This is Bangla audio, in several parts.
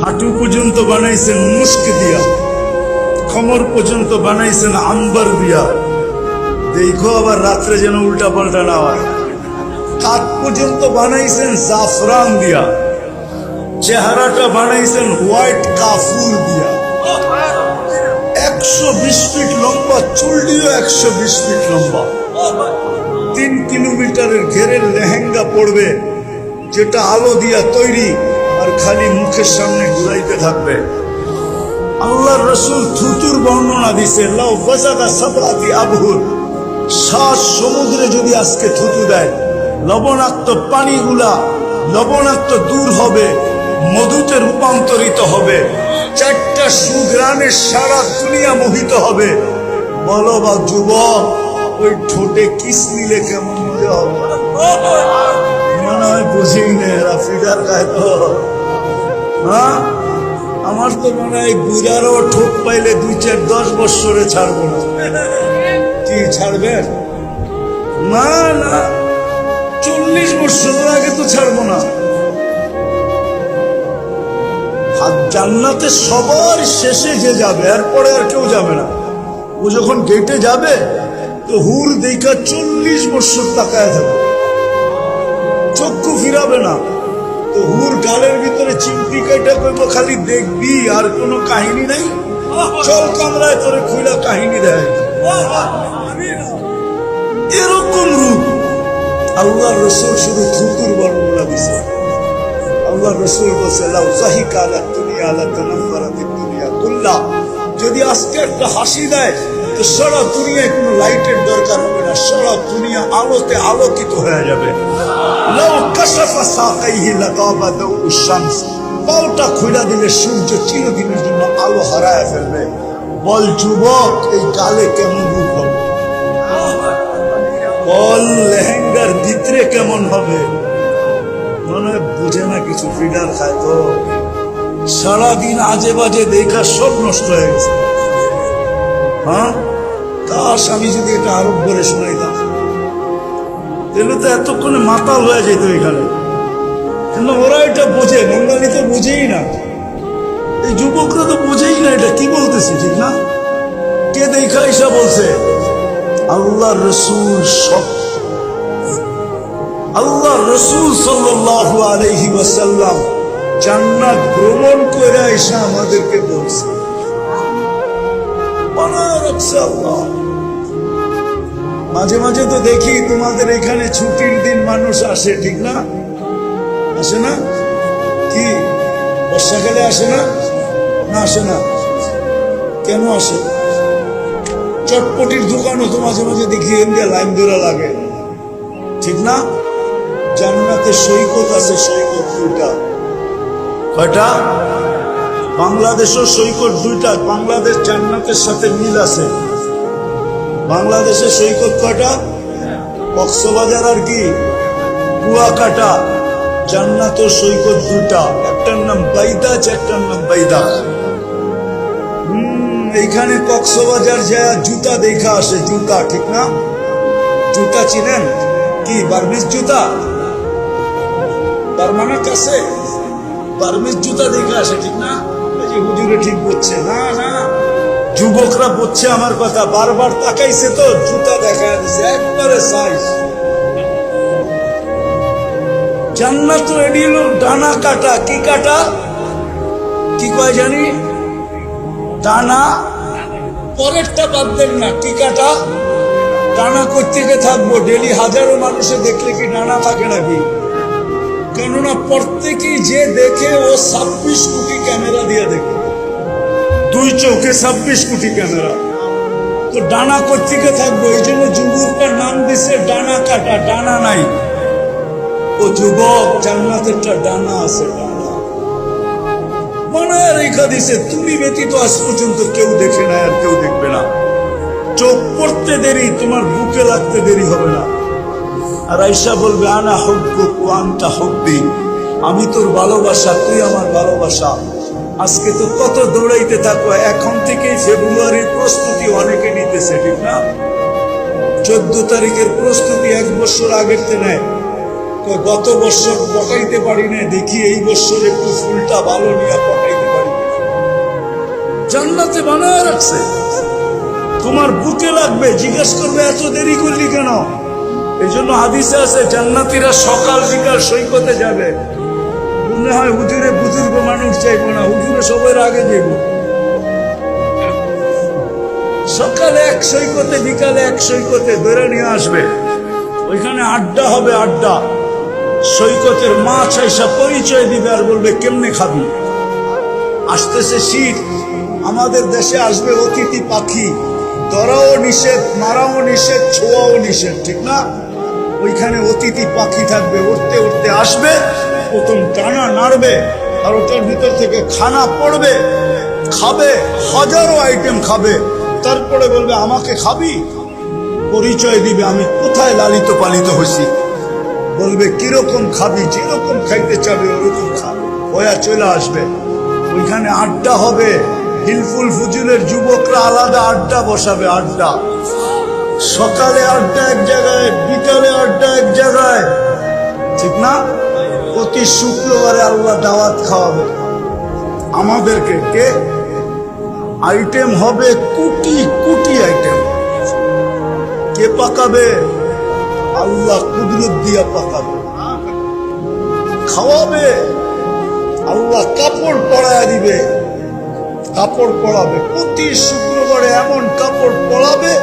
হাঁটু পর্যন্ত বানাইছেন মুস্ক দিয়া, কোমর পর্যন্ত বানাইছেন আম্বার দিয়া। দেখো আবার রাত্রে যেন উল্টা পাল্টা না হয়। হাত পর্যন্ত বানাইছেন জাফরান দিয়া, চেহারাটা বানাইছেন হোয়াইট কাফুর দিয়া। 120 ফিট লম্বা, চুলটিও 120 ফিট লম্বা। 3 কিলোমিটারের ঘেরের লেহেঙ্গা পড়বে, যেটা আলো দিয়া তৈরি, আর খালি মুখের সামনে ঘুরাইতে থাকবে। আল্লাহর রাসূল থুতুর বর্ণনা দিছে, লাউ ফাসাদা সাবআতি আবহুর, 7 সমুদ্রে যদি আজকে থুতু দেয়, লবণাক্ত পানিগুলা লবণাক্ত দূর হবে, মধুতে রূপান্তরিত হবে। 4টা সুঘ্রাণে সারা দুনিয়া মোহিত হবে। বলো বা যুবক, ওই ঠোঁটে কিস নিলে কেমন মজা হবে? মনে হয় বুঝেই না, এরা ফিডার খায় তো। হ্যাঁ, আমার তো মনে হয় বুড়ারও ঠোঁট পাইলে 2-4-10 বৎসরে ছাড়বো না। কি ছাড়বেন? না না, 40 বৎসরের আগে তো ছাড়বো না। জান্নাতে সবার শেষে যে যাবে, এরপরে আর কেউ যাবে না। ও যখন গেটে যাবে তো হুর দেখা 40 বৎসর তাকায় থাকবে, চক্ষু ফিরাবে না। তো হুর গালের ভিতরে চিমটি কাইটা করবো, খালি দেখবি, আর কোনো কাহিনী নাই। চল কামরায় তোরে খুইলা কাহিনী দেয়। এরকম রূপ আল্লাহ রসুল শুধু থুতুর বর্ণনা দিছে। আল্লাহ রসুল বলছে, লাউ যাহিকা আলা দুনিয়া লা তানাফফারাতিদ দুনিয়া কুল্লা, যদি আজকে একটা হাসি দেয় তো সারা দুনিয়ায় কোনো লাইটের দরকার হবে না, সারা দুনিয়া আলোতে আলোকিত হয়ে যাবে। লাউ কাশাফা সাকাইহি লাগাবা দাউশ শামস, পাওটা খুলে দিলে সূর্য চিরদিনের জন্য আলো হারায় ফেলবে। বল যুবক, এই গালে কেমন রূপ হবে? বল লেহেঙ্গার ভিতরে কেমন হবে? মনে বুঝে না কিছু, ফিডার খায় তো। সারাদিন আজে বাজে দেখা সব নষ্ট হয়ে গেছে। হ্যাঁ, কাশ আমি যদি এটা আরব করে শোনাইতাম, তাহলে তো এতক্ষণে মাতাল হয়ে যেত এখানে। কিন্তু ওরা এটা বোঝে, বাঙালি তো বোঝেই না, এই যুবকরা তো বোঝেই না এটা কি বলতেছে, ঠিক না? কে দেখা এসা বলছে? আল্লাহ রসুল সব, আল্লাহ রসুল সাল্লাল্লাহু আলাইহি ওয়াসাল্লাম জান্নাত ভ্রমণ করে এসে আমাদেরকে বলছে, আল্লাহ। মাঝে মাঝে তো দেখি তোমাদের এখানে ছুটির দিন মানুষ আসে, ঠিক না? আসে না? কি বর্ষাকালে আসে না? না আসে না? কেন আসে? চটপটির দোকানও তো মাঝে মাঝে দেখি ইন্ডিয়া লাইন ধরা লাগে, ঠিক না? জান্নাতে সৈকত আছে, সৈকত 2টা। কয়টা? বাংলাদেশের সৈকত 2টা। বাংলাদেশ জান্নাতের সাথে মিল আছে। বাংলাদেশের সৈকত কয়টা? কক্সবাজার আর কি কুয়াকাটা। জান্নাতের সৈকত 2টা, একটার নাম বাইদাজ, একটার নাম বাইদা। এইখানে কক্সবাজার যায় জুতা দেখা আসে, জুতা, ঠিক না? জুতা চিনেন? কি বার্মিজ জুতা? বার্মানের কাছে বার্মিজ জুতা দেখে আসে, ঠিক না? এই যে হুজুরে ঠিক বলছে না, না যুবকরা বলছে আমার কথা, বারবার তাকাইছে তো জুতা দেখা দিছে একবারে সাইজ। জান্নাত এডি হলো ডানা কাটা। কি কাটা? কি কয় জানি? ডানা। পরেরটা বাদ দেন না, কি কাটা? ডানা কোত্থেকে থাকবো? ডেলি হাজারো মানুষে দেখলে কি ডানা থাকে নাকি? কেননা প্রত্যেকেই যে দেখে ও 26 কোটি ক্যামেরা দিয়ে দেখে, 2 চোখে 26 কোটি ক্যামেরা। তো ডানা কোত্থেকে থাকবো? এই জন্য যুবকটার নাম দিছে ডানা কাটা, ডানা নাই। ও যুবক, জান্নাতেরটা ডানা আছে, ডানা বানায় রেখা দিছে। তুমি ব্যতীত আজ পর্যন্ত কেউ দেখে না, আর কেউ দেখবে না। চোখ পড়তে দেরি, তোমার বুকে লাগতে দেরি হবে না। আর আয়েশা বলবে, আনা হুব্বুক ওয়া আনতা হুব্বি, আমি তোর ভালোবাসা, তুই আমার ভালোবাসা। আজকে তো কত দৌড়াইতে থাকো, এখন থেকেই ফেব্রুয়ারির প্রস্তুতি অনেকে নিতেছে, ঠিক না? 14 তারিখের প্রস্তুতি 1 বছর আগের তে নেয়। গত বছর পটাইতে পারি না, দেখি এই বছর একটু ফুলটা ভালো নিয়ে পটাইতে জান্নাতে বানায় রাখছে। তোমার বুকে লাগবে, জিজ্ঞেস করবে এত দেরি করলি কেন? এই জন্য হাদিসে আছে জান্নাতীরা সকাল বিকাল সৈকতে যাবে। মনে হয় হুজুরে বুজুর্গ মানুষ চাইবো না, হুজুরে সবার আগে যাইব। সকালে এক সৈকতে, বিকালে এক সৈকতে ধরে নিয়ে আসবে। ওইখানে আড্ডা হবে, আড্ডা। সৈকতের মাছ আইসা পরিচয় দিবে আর বলবে কেমনে খাবি। আসতেছে শীত, আমাদের দেশে আসবে অতিথি পাখি, ধরাও নিষেধ, মারাও নিষেধ, ছোঁয়াও নিষেধ, ঠিক না? ওইখানে অতিথি পাখি থাকবে, উঠতে উঠতে আসবে, প্রথম টানা নাড়বে আর ওটার ভিতর থেকে খানা পড়বে, খাবে, হাজারো আইটেম খাবে, তারপরে বলবে আমাকে খাবি। পরিচয় দিবে আমি কোথায় লালিত পালিত হয়েছি, বলবে কিরকম খাবি, যেরকম খাইতে চাবে ওরকম খাবে, ওয়া চলে আসবে। ওইখানে আড্ডা হবে, হিলফুল ফুজুলের যুবকরা আলাদা আড্ডা বসাবে, আড্ডা। সকালে আড্ডা এক জায়গায়, বিকালে আড্ডা এক জায়গায়, ঠিক না? প্রতি শুক্রবারে আল্লাহ দাওয়াত খাওয়াবে আমাদেরকে। কে? আইটেম হবে কোটি কোটি আইটেম। কে পাকাবে? আল্লাহ কুদরত দিয়া পাকাবে, খাওয়াবে। আল্লাহ কাপড় পরায় দিবে, কাপড় পরাবে প্রতি শুক্রবারে, এমন কাপড় পরাবে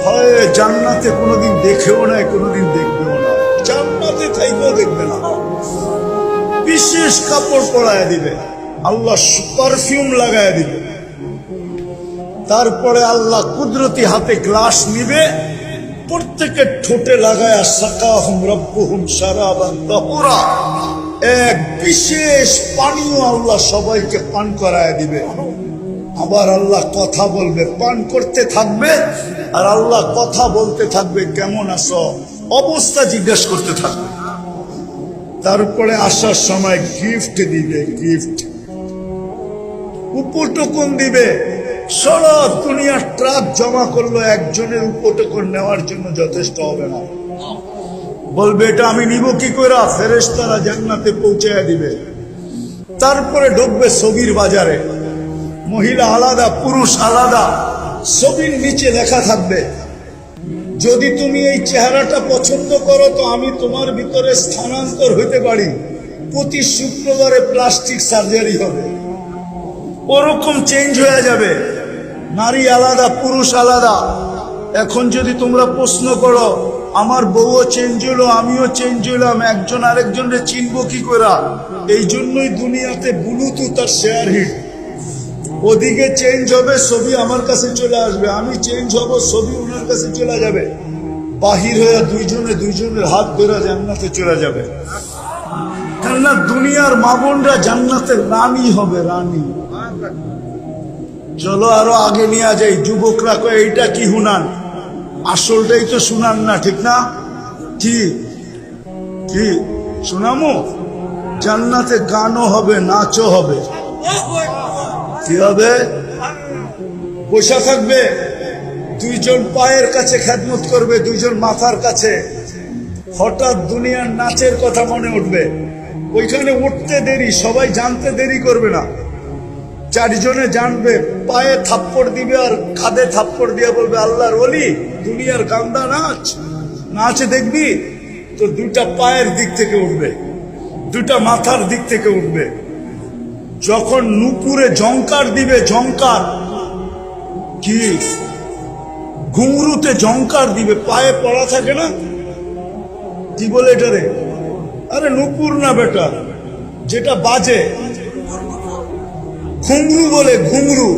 হয় জান্নাতে কোনোদিন দেখেও নাই, কোনোদিন দেখবেও না, জান্নাতে থাইকেও দেখবে না। বিশেষ কাপড় পরায় দিবে, আল্লাহ পারফিউম লাগায় দিবে। তারপরে আল্লাহ কুদরতি হাতে গ্লাস নিবে, প্রত্যেকের ঠোঁটে লাগায়া সাকাহুম রব্বুহুম শারাবান তাহুরা, এক বিশেষ পানীয় আল্লাহ সবাইকে পান করায় দিবে। আবার আল্লাহ কথা বলবে, পান করতে থাকবে আর আল্লাহ কথা বলতে থাকবে, কেমন আছো, অবস্থা জিজ্ঞাসা করতে থাকবে। তারপরে আসার সময় গিফট দিবে, গিফট, উপটকন দিবে। সারা দুনিয়ার ট্রাক জমা করলো, একজনের উপটকন নেওয়ার জন্য যথেষ্ট হবে না। বলবে এটা আমি নিব কি করে? ফেরেশতারা জান্নাতে পৌঁছায় দিবে। তারপরে ঢুকবে ছবির বাজারে, মহিলা আলাদা, পুরুষ আলাদা, ছবির নিচে লেখা থাকবে যদি তুমি এই চেহারাটা পছন্দ করো তো আমি তোমার ভিতরে স্থানান্তর হইতে পারি। প্রতি শুক্রবারে প্লাস্টিক সার্জারি হবে, ওরকম চেঞ্জ হয়ে যাবে। নারী আলাদা, পুরুষ আলাদা। এখন যদি তোমরা প্রশ্ন করো আমার বউও চেঞ্জ হলো, আমিও চেঞ্জ হইলাম, একজন আরেকজনকে চিনবো কি করে? এই জন্যই দুনিয়াতে ব্লুটুথ আর শেয়ার হিট। ওদিকে চেঞ্জ হবে, ছবি আমার কাছে চলে আসবে, আমি চেঞ্জ হব, ছবি ওনার কাছে চলে যাবে। বাহির হয়ে দুইজনে দুইজনের হাত ধরে জান্নাতে চলে যাবে। কেননা দুনিয়ার মা বোনরা জান্নাতের রানী হবে, রানী। চলো আরো আগে নিয়ে যাই। যুবকরা কয় এইটা কি হুনান, আসলটাই তো শুনান না, ঠিক না? কি কি শোনামো? জান্নাতে গানও হবে, নাচও হবে। কি হবে? বসা থাকবে, দুইজন পায়ের কাছে খেদমত করবে, দুইজন মাথার কাছে। হঠাৎ দুনিয়ার নাচের কথা মনে উঠবে, ওইখানে উঠতে দেরি, সবাই জানতে দেরি করবে না। চারজনে জানবে, পায়ে থাপ্পড় দিবে আর খাদে থাপ্পড় দিয়ে বলবে আল্লাহর ওলি দুনিয়ার গান্দা নাচ, নাচ দেখবি তো দুটা পায়ের দিক থেকে উঠবে, দুটা মাথার দিক থেকে উঠবে। যখন নুপুরে ঝংকার দিবে, ঝংকার কি, ঘুংরুতে ঝংকার দিবে, পায়ে পড়া থাকে না, কি বলে এটারে? আরে নুপুর না বেটা, যেটা বাজে, ঘুংরু বলে, ঘুংরু।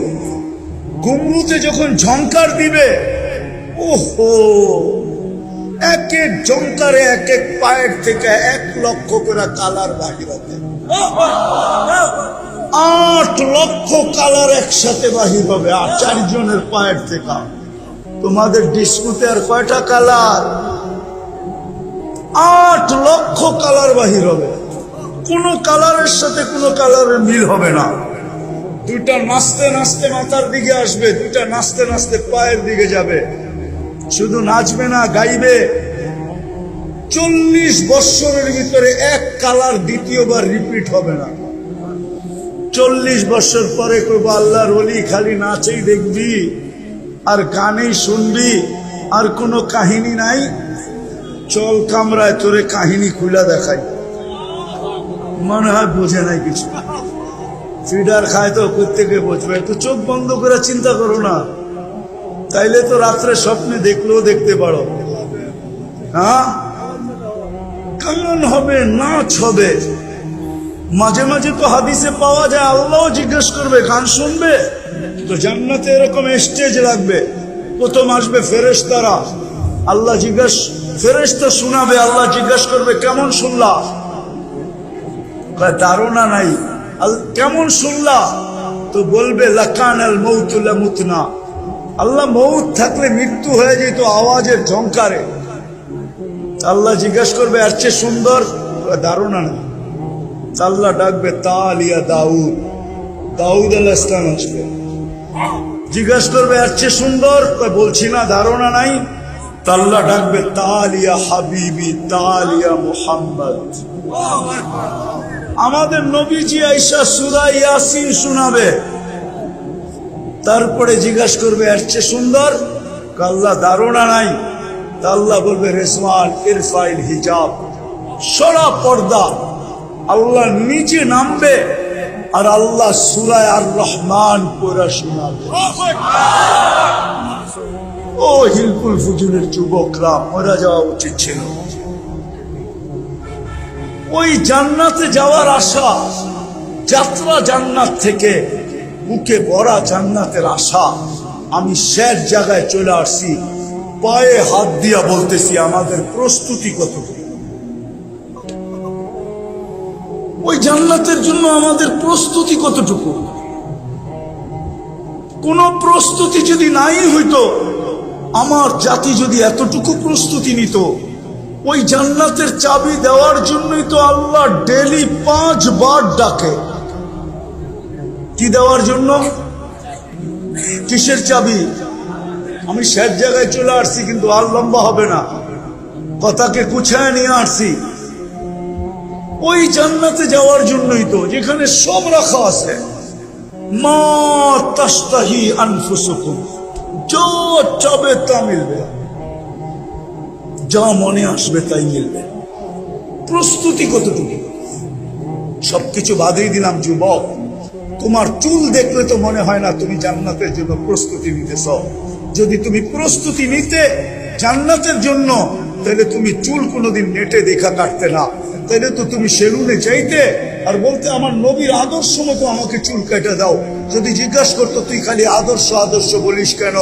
ঘুংরুতে যখন ঝংকার দিবে, ওহো, এক এক ঝংকারে এক এক পায়ের থেকে 1 লক্ষ করে কালার বাহির হবে। 8 লক্ষ কালার একসাথে বাহির হবে, আর 4 জনের পায়ের থেকে। তোমাদের ডিস্কোতে আর কয়টা কালার? 8 লক্ষ কালার বাহির হবে। কোন কালারের সাথে কোন কালারের মিল হবে না। দুইটা নাচতে নাচতে মাথার দিকে আসবে, দুইটা নাচতে নাচতে পায়ের দিকে যাবে। শুধু নাচবে না, গাইবে। 40 বৎসরের ভিতরে এক কালার দ্বিতীয়বার রিপিট হবে না। 40 বছর পরে কইব আল্লাহর ওলি খালি নাচেই দেখবি আর গানেই শুনবি আর কোনো কাহিনী নাই। চল কামরায় তোরে কাহিনী খুলা দেখাই। মনে হয় বোঝে নাই কিছু, ফিডার খায় তো প্রত্যেকে বুঝবে। একটু চোখ বন্ধ করে চিন্তা করো না, তাইলে তো রাত্রে স্বপ্নে দেখলেও দেখতে পারো। হ্যাঁ, গান হবে, নাচ হবে। মাঝে মাঝে তো হাদিসে পাওয়া যায় আল্লাহ জিজ্ঞেস করবে গান শুনবে? তো জান্নাতে এরকম স্টেজ লাগবে, প্রথম আসবে ফেরেশতারা, আল্লাহ জিজ্ঞেস, ফেরেশতা শোনাবে, আল্লাহ জিজ্ঞেস করবে কেমন শুনলা? ধারণা নাই। কেমন শুনলা? তো বলবে লাকানাল মাউতু লামুতনা, আল্লাহ মৌত থাকলে মৃত্যু হয়ে যেত আওয়াজের ঝংকারে। আল্লাহ জিজ্ঞেস করবে এর চেয়ে সুন্দর? ধারণা নেই। আল্লাহ ডাকবে তালিয়া দাউদ, দাউদ আলাইহিস সালাম আসবে, জিজ্ঞেস করবে এর চেয়ে সুন্দর? বলছি না, ধারণা নাই। আল্লাহ ডাকবে তালিয়া হাবিবি, তালিয়া মুহাম্মদ। আমাদের নবীজি আয়েশা সূরা ইয়াসিন শোনাবে, তারপরে জিজ্ঞাসা করবে এর চেয়ে সুন্দর? আল্লাহ ধারণা নাই। আল্লাহ বলবে রেজওয়ান ইরফাইল হিজাব, সরা পর্দা। আল্লাহ নিচে নামবে আর আল্লাহ সূরা আর রহমান পড়া শোনাবে। ও হিলকুল ফুজুলের যুবকরা, মরে যাওয়া উচিত ছিল। ওই জান্নাতে যাওয়ার আশা, যাত্রা জান্নাত থেকে, বুকে ভরা জান্নাতের আশা। আমি শেষ জায়গায় চলে আসছি, পায়ে হাত দিয়া বলতেছি আমাদের প্রস্তুতি কতটুকু? ওই জান্নাতের জন্য আমাদের প্রস্তুতি কতটুকু? কোন প্রস্তুতি যদি নাই হইতো, আমার জাতি যদি এতটুকু প্রস্তুতি নিত, ওই জান্নাতের চাবি দেওয়ার জন্যই তো আল্লাহ ডেলি 5 বার ডাকে। কি দেওয়ার জন্য? কিসের চাবি? আমি শেষ জায়গায় চলে আসছি, কিন্তু আর লম্বা হবে না, কথাকে গুছায় নিয়ে আসছি। ওই জান্নাতে যাওয়ার জন্যই তো, যেখানে সব রাখা আছে। মা তাশতাহি আনফুসুকুম, যা চাবে তা মিলবে, যা মনে আসবে তাই মিলবে। প্রস্তুতি কতটুকু? সবকিছু বাদেই দিলাম যুবক, তোমার চুল দেখলে তো মনে হয় না তুমি জান্নাতের জন্য প্রস্তুতি নিতেছ। যদি তুমি প্রস্তুতি নিতে জান্নাতের জন্য, তাহলে তুমি চুল কোনোদিন নেটে দেখা কাটতে না, তাহলে তো তুমি সেলুনে যাইতে আর বলতে আমার নবীর আদর্শ মতো আমাকে চুল কেটে দাও। যদি জিজ্ঞাসা করতো তুই খালি আদর্শ আদর্শ বলিস কেন,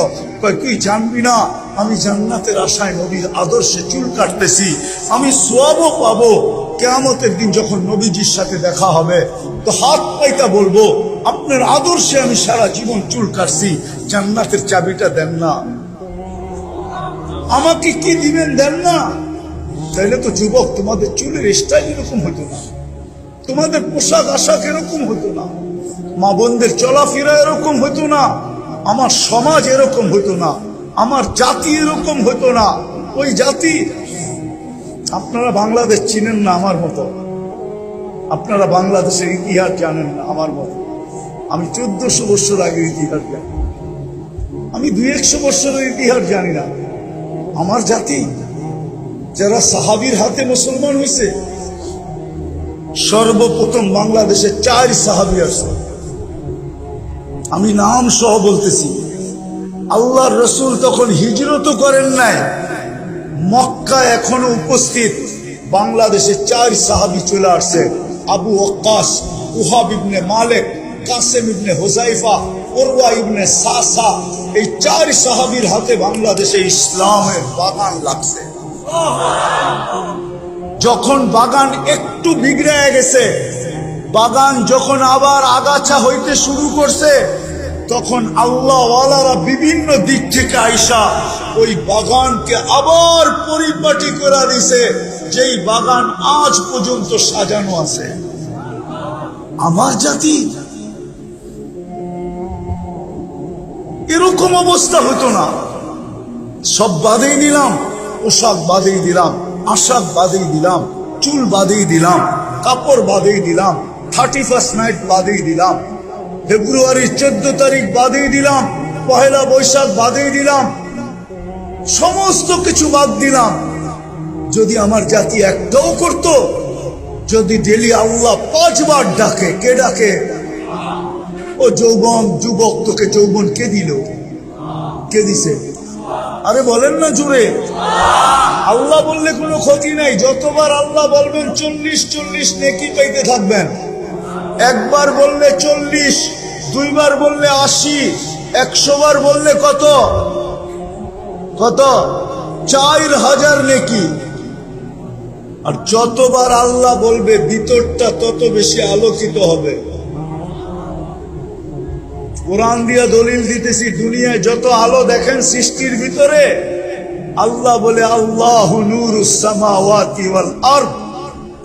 তুই জানবি না আমি জান্নাতের আশায় নবীর আদর্শে চুল কাটতেছি, আমি সওয়াবও পাবো। কিয়ামতের দিন যখন নবীজির সাথে দেখা হবে, তো হাত পাইতা বলবো আপনার আদর্শে আমি সারা জীবন চুল কাটছি, জান্নাতের চাবিটা দেন না, আমাকে কি দিবেন দেন না? তাইলে তো যুবক তোমাদের চুলের স্টাইল এরকম হতো না, তোমাদের পোশাক আশাক এরকম হতো না, মা বোনদের চলাফেরা এরকম হতো না, আমার সমাজ এরকম হতো না, আমার জাতি এরকম হতো না। ওই জাতি, আপনারা বাংলাদেশ চিনেন না আমার মতো, আপনারা বাংলাদেশের ইতিহাস জানেন না আমার মতো। আমি 1400 বছর আগের ইতিহাস জানি, আমি 200-100 বছরের ইতিহাস জানি না। আমার জাতি যারা সাহাবীর হাতে মুসলমান হয়েছে, সর্বপ্রথম বাংলাদেশে 4 সাহাবী আসছে। আমি নাম সহ বলতেছি। আল্লাহর রাসূল তখন হিজরত করেন নাই, মক্কা এখনো উপস্থিত। বাংলাদেশে 4 সাহাবী চলে আসছে, আবু ওয়াক্কাস, উহাব ইবনে মালিক, কাসেম ইবনে হুযাইফা, উরওয়া ইবনে সাসা। এই 4 সাহাবীর হাতে বাংলাদেশে ইসলামের বাগান লাগছে। যখন বাগান একটু বিগড়ে গেছে, বাগান যখন আবার আগাছা হইতে শুরু করছে, তখন আল্লাহওয়ালারা বিভিন্ন দিক থেকে আইসা ওই বাগানকে আবার পরিপাটি করে দিছে, যেই বাগান আজ পর্যন্ত সাজানো আছে। আমার জাতি এরকম অবস্থা হতো না। সব বাদেই দিলাম, পোশাক বাদেই দিলাম, আশাক বাদেই দিলাম, চুল বাদেই দিলাম, কাপড় বাদেই দিলাম, 31st নাইট বাদেই দিলাম, ফেব্রুয়ারির 14 তারিখ বাদেই দিলাম, পহেলা বৈশাখ বাদেই দিলাম, সমস্ত কিছু বাদ দিলাম। যদি আমার জাতি একটাও করত, যদি ডেলি আল্লাহ 5 বার ডাকে, কে ডাকে? ও যৌবন, যুবক, তোকে যৌবন কে দিল? কে দিছে? আরে বলেন না জুড়ে। আল্লাহ বললে কোনো ক্ষতি নাই, যতবার আল্লাহ বলবেন 40 নেকি পাইতে থাকবেন। একবার বললে 40, 2 বার বললে 80, 100 বার বললে কত? 4000 নেকি। আর যতবার আল্লাহ বলবে ভিতরটা তত বেশি আলোকিত হবে। কোরআন দিয়া দলিল দিতেছি, দুনিয়ায় যত আলো দেখেন সৃষ্টির ভিতরে, আল্লাহ বলে আল্লাহু নূরুস সামাওয়াতি ওয়াল আরদ।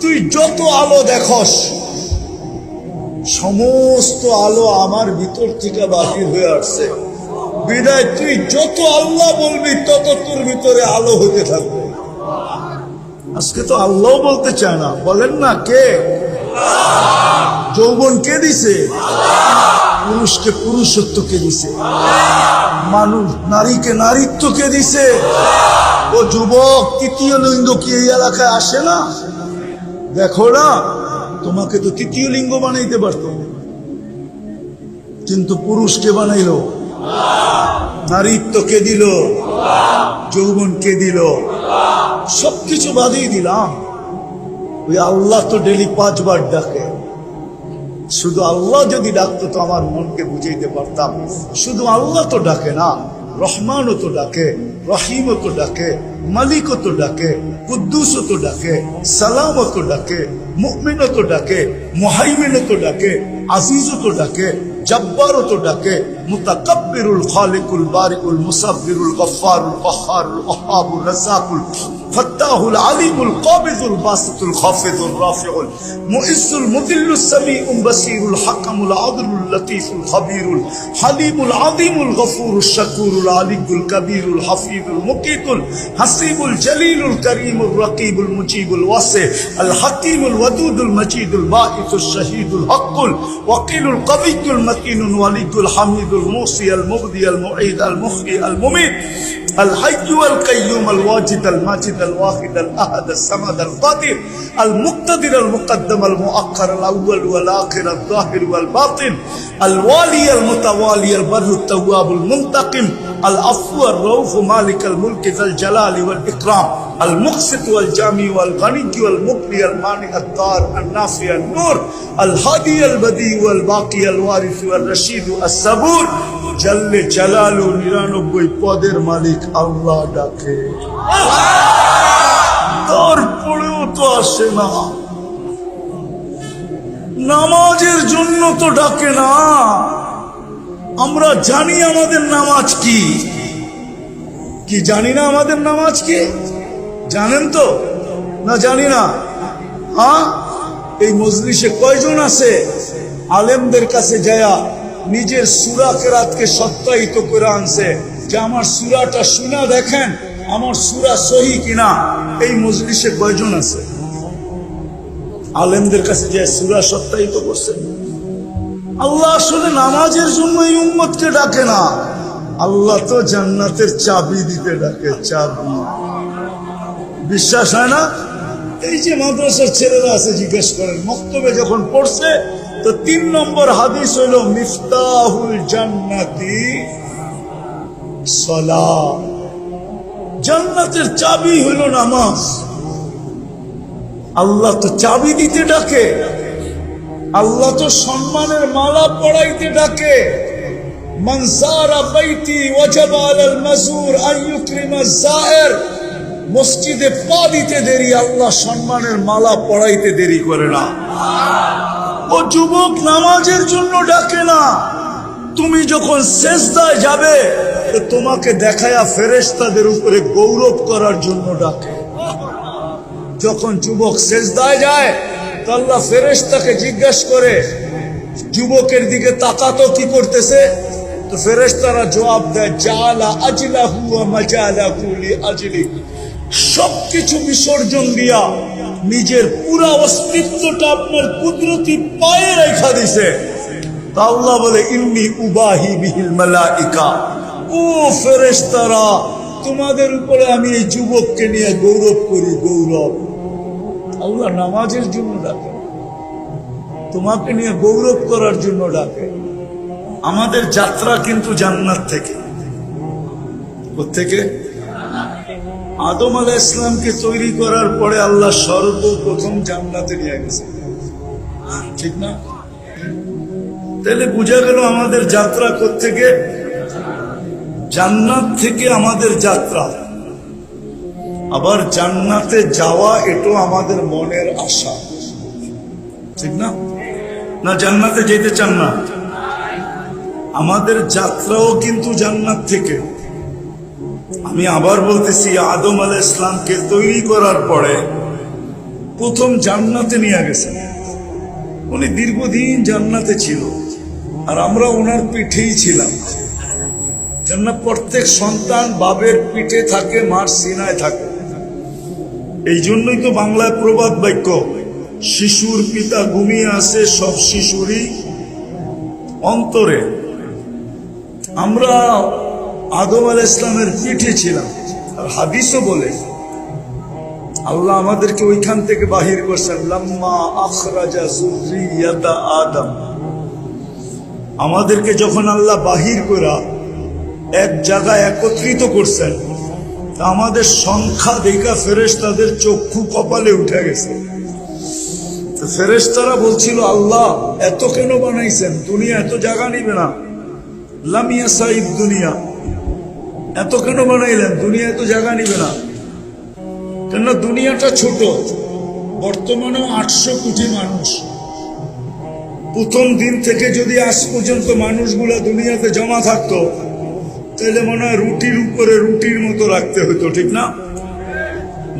তুই যত আলো দেখস, সমস্ত আলো আমার ভিতর থেকে বাহির হয়ে আসছে। বিদায় তুই যত আল্লাহ বলবি তত তোর ভিতরে আলো হতে থাকবে। আজকে তো আল্লাহ বলতে চায় না, বলেন না কে? যৌবন কে দিছে? পুরুষকে পুরুষত্ব কে দিছে? মানুষ নারীকে নারীত্ব কে দিছে? ও যুবক, 3য় লিঙ্গ কি এই এলাকায় আসে না? দেখো না, তোমাকে তো 3য় লিঙ্গ বানাইতে পারত, কিন্তু পুরুষকে বানাইলো। নারীত্ব কে দিল? যৌবন কে দিল? সবকিছু বাদিয়ে দিলাম। ওই আল্লাহ তো ডেলি 5 বার ডাকে। শুধু আল্লাহ যদি ডাকতো তো আমার মনকে বুঝাইতে পারতাম। শুধু আল্লাহ তো ডাকে না, রহমানও তো ডাকে, রহিমও তো ডাকে, মালিকও তো ডাকে, কুদ্দুসও তো ডাকে, সালামও তো ডাকে, মুমিনও তো ডাকে, মুহাইমিনও তো ডাকে, আজিজও তো ডাকে, জব্বারও তো ডাকে, মুতাকাব্বিরুল খালিকুল বারিকুল মুসাব্বিরুল গফফারুল কহ্হারুল ওয়াহ্হাবুর রাজ্জাকুল ফাত্তাহুল আলিমুল কাবিজুল বাসিতুল খাফিজুল রাফিউল মুইজ্জুল মুদিল্লুস সামিউল বাসিরুল হাকামুল আদলুল লতীফুল খাবীরুল হালিমুল আযীমুল গফুরুশ শাকুরুল আলিয়ুল কবীরুল হাফিজুল মুকিতুল হাসিবুল জলিলুল করিমুর রকিবুল মুজিবুল ওয়াসি আল হাকিমুল ওয়াদুদুল মজিদুল বাঈসুশ শাহীদুল হকুল ওয়াকিলুল কবিয়ুল মতিনুল ওয়ালিদুল হামিদুল মুসি আল মুবদি আল মুঈদ আল মুহয়ি আল মুমীত الحي والقيوم الواجد الماجد الواحد الأحد الصمد القادر المقتدر المقدم المؤخر الأول والآخر الظاهر والباطن الوالي المتوالي البر التواب المنتقم العفو الرؤوف مالك الملك ذا الجلال والإكرام المقسط والجامع والغني والمغني المانع الضار النافع النور الهادي البديع والباقي الوارث والرشيد الصبور جل جلاله 99 পদের মালিক আল্লাহ ডাকে। তারপরেও তো আসে না। নামাজের জন্য তো ডাকে না। আমরা জানি আমাদের নামাজ কি, কি জানি না আমাদের নামাজ কি? জানেন তো না? জানি না। হ্যাঁ, এই মজলিসে কয়জন আছে আলেমদের কাছে যায়া নিজের সূরা কেরাতকে সত্যায়িত করে আনছে যে আমার সূরাটা শুনা দেখেন আমার সূরা সহি কিনা? এই মজলিসে কয়জন আছে আলেমদের কাছে যে সূরা সত্যায়িত করছে? আল্লাহ আসলে নামাজের জন্য এই উম্মতকে ডাকে না। আল্লাহ তো জান্নাতের চাবি দিতে ডাকে, চাবি। বিশ্বাস হয় না? এই যে মাদ্রাসার ছেলেরা আছে, জিজ্ঞেস করেন, মক্তবে যখন পড়ছে তো 3 নম্বর হাদিস হইল মিফতাহুল জান্নাতি সালাত। জান্নাতের চাবি হইল নামাজ। আল্লাহ তো চাবি দিতে ডাকে, আল্লাহ তো সম্মানের মালা পড়াইতে ডাকে। মান যারা বাইতি ওয়াজাবা আলাল মাযুর আন ইউকরিমা যায়ের। মসজিদে পা দিতে দেরি, আল্লাহ সম্মানের মালা পড়াইতে দেরি করে না। ও যুবক, নামাজের জন্য ডাকে না। তুমি যখন সেজদায় যাবে তো তোমাকে দেখায়া ফেরেশতাদের উপরে গৌরব করার জন্য ডাকে। যখন যুবক সেজদায় যায় তো আল্লাহ ফেরেশতাকে জিজ্ঞাসা করে, যুবকের দিকে তাকাতো কি করতেছে? তো ফেরেশতারা জবাব দেয়, জালা আজলাহু ওয়া মাজালাহু লিআজলি। সবকিছু বিসর্জন দিয়া নিজের পুরা অস্তিত্বটা আপনার কুদরতি পায়ে রেখা দিছে। তা আল্লাহ বলে ইন্নী উবাহি বিহিল মালাইকা, ও ফেরেশতারা তোমাদের উপরে আমি এই যুবককে নিয়ে গৌরব করি। গৌরব আল্লাহ নামাজের জন্য ডাকে, তোমাকে নিয়ে গৌরব করার জন্য ডাকে। আমাদের যাত্রা কিন্তু জান্নাত থেকে। কোত্থেকে? আদম আলাইহিস ইসলামকে তৈরি করার পরে আল্লাহ সর্বপ্রথম জান্নাতে নিয়ে গেছে, ঠিক না? তাহলে বোঝা গেল আমাদের যাত্রা কোত্থেকে? জান্নাত থেকে আমাদের যাত্রা। আবার জান্নাতে যাওয়া এটাও আমাদের মনের আশা, ঠিক না? না জান্নাতে যেতে চান না? আমাদের যাত্রাও কিন্তু জান্নাত থেকে। আমি আবার বলতেছি, আদম আলাইহিস ইসলামকে তৈরি করার পরে প্রথম জান্নাতে নিয়ে গেছেন। উনি দীর্ঘদিন জান্নাতে ছিল, আর আমরা ওনার পিঠেই ছিলাম। কেননা প্রত্যেক সন্তান বাবের পিঠে থাকে, মার সিনায় থাকে। এই জন্যই তো বাংলায় প্রবাদ বাক্য, শিশুর পিতা ঘুমিয়ে আছে সব শিশুরই অন্তরে। আমরা আদম আলাইহিস ইসলামের পিঠে ছিলাম। আর হাদিসও বলে আল্লাহ আমাদেরকে ওইখান থেকে বাহির করছেন, লাম্মা আখরাজা যুররিয়াতা আদম। আমাদেরকে যখন আল্লাহ বাহির করা এক জায়গায় একত্রিত করছেন, তা আমাদের সংখ্যা দেখা ফেরেশতাদের চক্ষু কপালে উঠে গেছে। ফেরেশতারা বলছিল, আল্লাহ এত কেন বানাইছেন? দুনিয়া এত জায়গা নিবে না। লামিয়া সাইদ দুনিয়া, এত কেন বানাইলেন? দুনিয়া এত জায়গা নিবে না। কেননা দুনিয়াটা ছোট, বর্তমানে 800 কোটি মানুষ। প্রথম দিন থেকে যদি আজ পর্যন্ত মানুষগুলা দুনিয়াতে জমা থাকতো, তাহলে মনে হয় রুটির উপরে রুটির মতো রাখতে হতো, ঠিক না?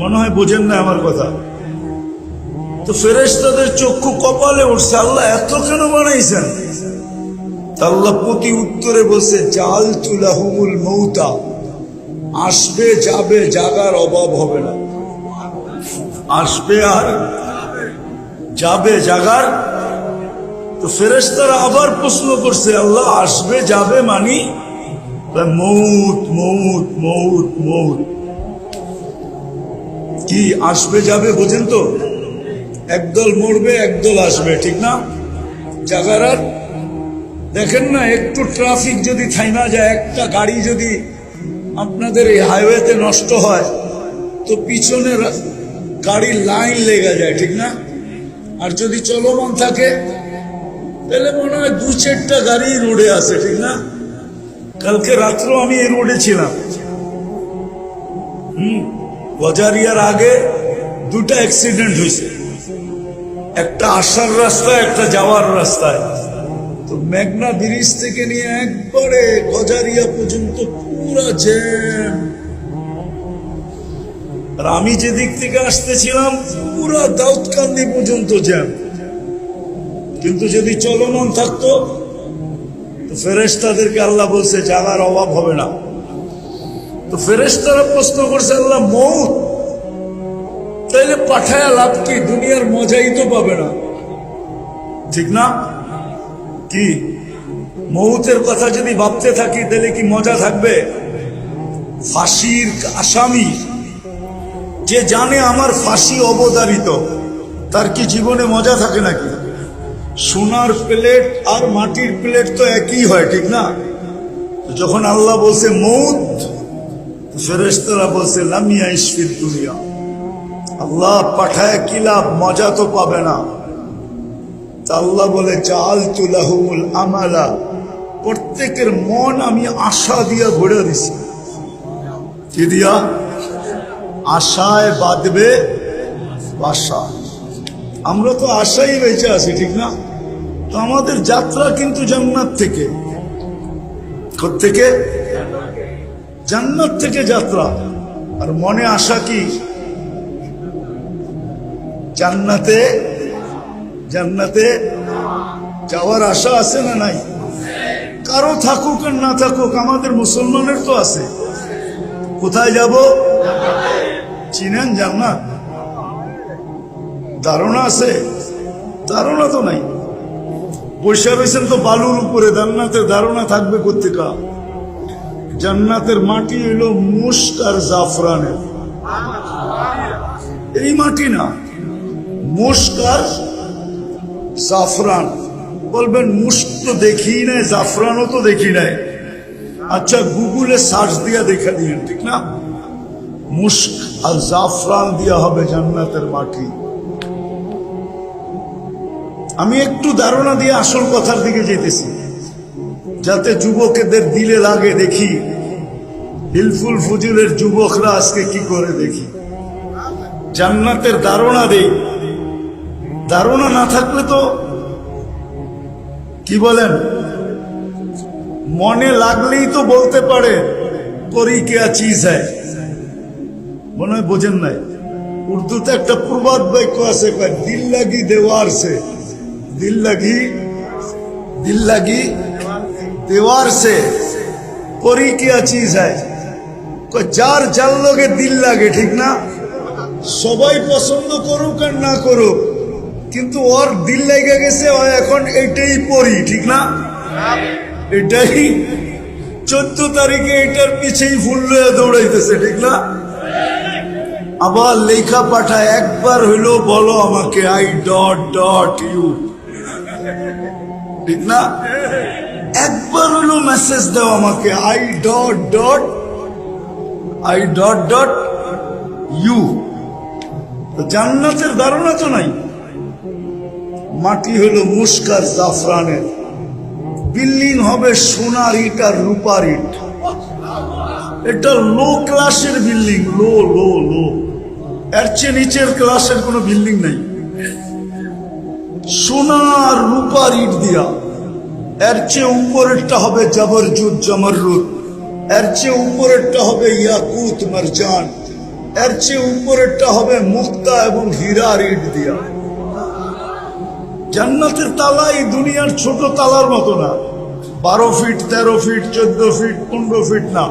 মনে হয় বোঝেন না আমার কথা। তো ফেরেশতাদের চক্ষু কপালে উঠছে, আল্লাহ এত কেন বানাইছেন? আল্লাহ প্রতি উত্তরে বলছে, জাআলতু লাহুমুল মৌতা, আসবে যাবে, জাগার অভাব হবে না। আসবে আর যাবে, জাগার। তো ফেরেশতারা আবার প্রশ্ন করছে, আল্লাহ আসবে যাবে মানি? মৌত মৌত মৌত মৌত। কি আসবে যাবে বোঝেন তো? একদল মরবে, একদল আসবে, ঠিক না? জাগার আর দেখেন না, একটু ট্রাফিক যদি থাইমা যায়, একটা গাড়ি যদি আপনাদের এই হাইওয়েতে নষ্ট হয়, তো পিছনে গাড়ির লাইন লেগে যায়, ঠিক না? আর যদি চলমান থাকে, তাহলে মনে হয় 2-4টা গাড়ি রোডে আছে, ঠিক না? কালকে রাত্র আমি এই রোডে ছিলাম। গজারিয়ার আগে 2টা অ্যাক্সিডেন্ট হয়েছে, একটা আসার রাস্তায়, একটা যাওয়ার রাস্তায়। তো মেঘনা ব্রিজ থেকে নিয়ে একবারে গজারিয়া পর্যন্ত পুরা জ্যাম। আর আমি যেদিক থেকে আসতেছিলাম পুরা দাউদকান্দি পর্যন্ত জ্যাম। কিন্তু যদি চলমান থাকতো, তো ফেরেশতাদেরকে আল্লাহ বলছে জাগার অভাব হবে না। তো ফেরেশতারা প্রশ্ন করছে, আল্লাহ মৌত, তাইলে পাঠায়া লাভ কি? দুনিয়ার মজাই তো পাবে না, ঠিক না? কি মৌতের কথা যদি ভাবতে থাকি, তাহলে কি মজা থাকবে? ফাঁসির আসামি যে জানে আমার ফাঁসি অবধারিত, তার কি জীবনে মজা থাকে নাকি? সোনার প্লেট আর মাটির প্লেট তো একই হয়, ঠিক না? যখন আল্লাহ বলছে মৌত, ফেরেশতারা বলছে লাম ইয়াইশ ফিদ দুনিয়া। আল্লাহ পাঠায় কি লাভ? মজা তো পাবে না। তা আল্লাহ বলে জাআলতু লাহুমুল আমালা, প্রত্যেকের মন আমি আশা দিয়া ভরে দিছি। কি দিয়া? আশায় বাঁধবে বাসা। আমরা তো আশাই বেঁচে আছি, ঠিক না? তো আমাদের যাত্রা কিন্তু জান্নাত থেকে। কোত্থেকে? জান্নাত থেকে যাত্রা। আর মনে আশা কি? জান্নাতে, জান্নাতে যাওয়ার আশা আছে না নাই? কারো থাকুক আর না থাকুক, আমাদের মুসলমানের তো আছে। কোথায় যাব? চিনেন জান্নাত? ধারণা আছে? ধারণা তো নাই। বসে রয়েছেন তো বালুর উপরে, জান্নাতের ধারণা থাকবে কোথেকে? জান্নাতের মাটি হইল মুস্ক আর জাফরানের। এই মাটি না, মুস্ক আর জাফরান। বলবেন মুস্ক তো দেখি নাই, জাফরানও তো দেখি নাই। আচ্ছা গুগলে সার্চ দিয়া দেখা দিয়েন, ঠিক না? মুস্ক আর জাফরান দিয়া হবে জান্নাতের মাটি। আমি একটু ধারণা দিয়ে আসল কথার দিকে যেতেছি, যাতে যুবকদের দিলে লাগে। দেখি হিলফুল ফুজুলের যুবকরা আজকে কি করে, দেখি জান্নাতের ধারণা দেই। ধারণা না থাকলে তো কি বলেন, মনে লাগলেই তো বলতে পারে করি কে চিজ হ্যায়। মনে হয় বোঝেন নাই, উর্দুতে একটা প্রবাদ বাক্য আছে, দিল লাগি দেওয়ার সে, দিল লাগি দেওয়ার সে করি কে চিজ হ্যায়। যার যার লগে দিল লাগে, ঠিক না? সবাই পছন্দ করুক আর না করুক, কিন্তু ওর দিল লেগে গেছে, ও এখন এটাই পড়ি, ঠিক না? এটাই 14 তারিখে এটার পিছেই ফুল লয়ে দৌড়াইতেছে, ঠিক না? আবার লেখা পাঠায়, একবার হইলো বলো আমাকে আই ডট ডট ইউ, ঠিক না? একবার হইলো মেসেজ দাও আমাকে আই ডট ডট ইউ। জান্নাতের ধারণা তো নাই। মাটি হলো মুস্ক আর জাফরানের, বিল্ডিং হবে সোনার ইট আর রূপার ইট। এটা লো ক্লাসের বিল্ডিং, লো লো লো। এর চেয়ে নিচের ক্লাসের কোনো বিল্ডিং নাই। সোনার রূপার ইট দিয়া। এর চেয়ে উপরেরটা হবে জবরজুদ জমররুদ, এর চেয়ে উপরেরটা হবে ইয়াকুত মারজান, এর চেয়ে উপরেরটা হবে মুক্তা এবং হীরার ইট দিয়া। জান্নাতের তালা এই দুনিয়ার ছোট তালার মতো না, 12 ফিট 13 ফিট 14 ফিট 15 ফিট না।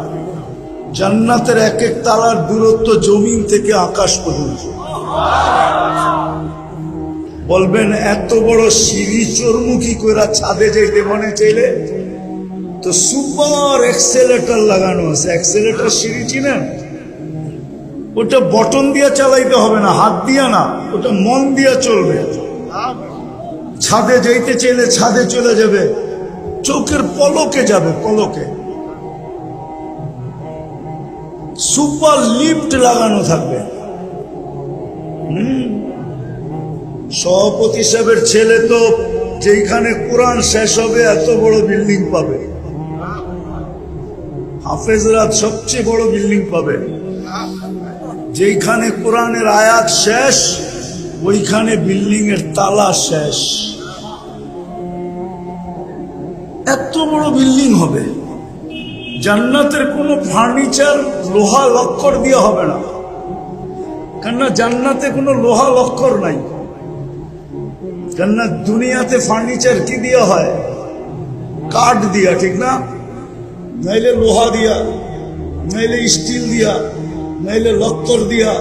জান্নাতের এক এক তালার দূরত্ব জমিন থেকে আকাশ পর্যন্ত। বলবেন এত বড় সিঁড়ি চোরমুখী করে ছাদে যাইতে মনে চাইলে তো সুপার এক্সেলেটর লাগানো আছে। এক্সেলেটর সিঁড়ি চিনেন? ওটা বটন দিয়ে চালাইতে হবে না, হাত দিয়া না, ওটা মন দিয়া চলবে। ছাদে যাইতে চাইলে ছাদে চলে যাবে, চোখের পলকে যাবে, পলকে। সুপার লিফট লাগানো থাকবে। সভাপতি সাহেবের ছেলে তো যেখানে কোরআন শেষ হবে এত বড় বিল্ডিং পাবে। হাফেজরা সবচেয়ে বড় বিল্ডিং পাবে। যেখানে কোরআনের আয়াত শেষ, ওইখানে বিল্ডিং এর তালা শেষ। এত বড় বিল্ডিং হবে। জান্নাতের কোনো ফার্নিচার লোহা লক্কর দিয়ে হবে না, কেননা জান্নাতে কোনো লোহা লক্কর নাই। কেননা দুনিয়াতে ফার্নিচার কি দিয়া হয়? কাঠ দিয়া, ঠিক না? নাইলে লোহা দিয়া, নাইলে স্টিল দিয়া, নাইলে লক্কর দিয়া।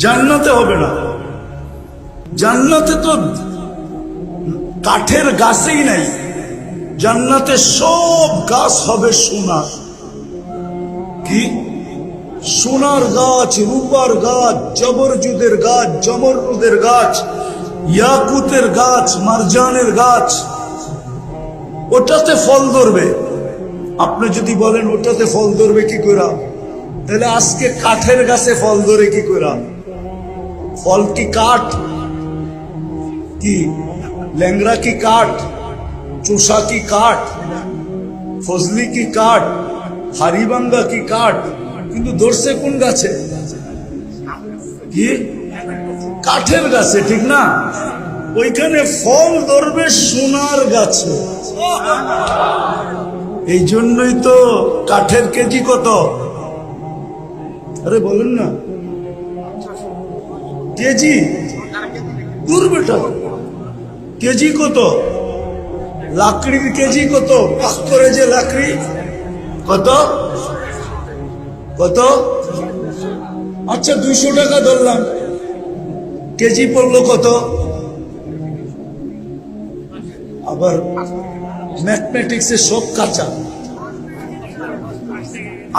জান্নাতে হবে না। জান্নাতে তো কাঠের গাছেই নাই। জান্নাতে সব গাছ হবে সোনার। কি? সোনার গাছ, রূপার গাছ, জবরজুদের গাছ, জমরুদের গাছ, ইয়াকুতের গাছ, মারজানের গাছ। ওটাতে ফল ধরবে। আপনি যদি বলেন ওটাতে ফল ধরবে কি করে, তাহলে আজকে কাঠের গাছে ফল ধরে কি করে? ফল কি কাঠ? কি ল্যাংড়া কি কাঠ? চোষা কি কাঠ? ফজলি কি কাঠ? হারিবাঙ্গা কি কাঠ? কিন্তু ধরছে কোন গাছে? কি? কাঠের গাছে, ঠিক না? ওইখানে ফল ধরবে সোনার গাছে। এই জন্যই তো কাঠের কেজি কত? আরে বলেন না, কেজি দূর বেটা, কেজি কত? লাকড়ির কেজি কত? পাক করে যে লাকড়ি, কত কত আচ্ছা 200 টাকা ধরলাম, কেজি পড়লো কত? আবার ম্যাথমেটিক্সে সব কাঁচা।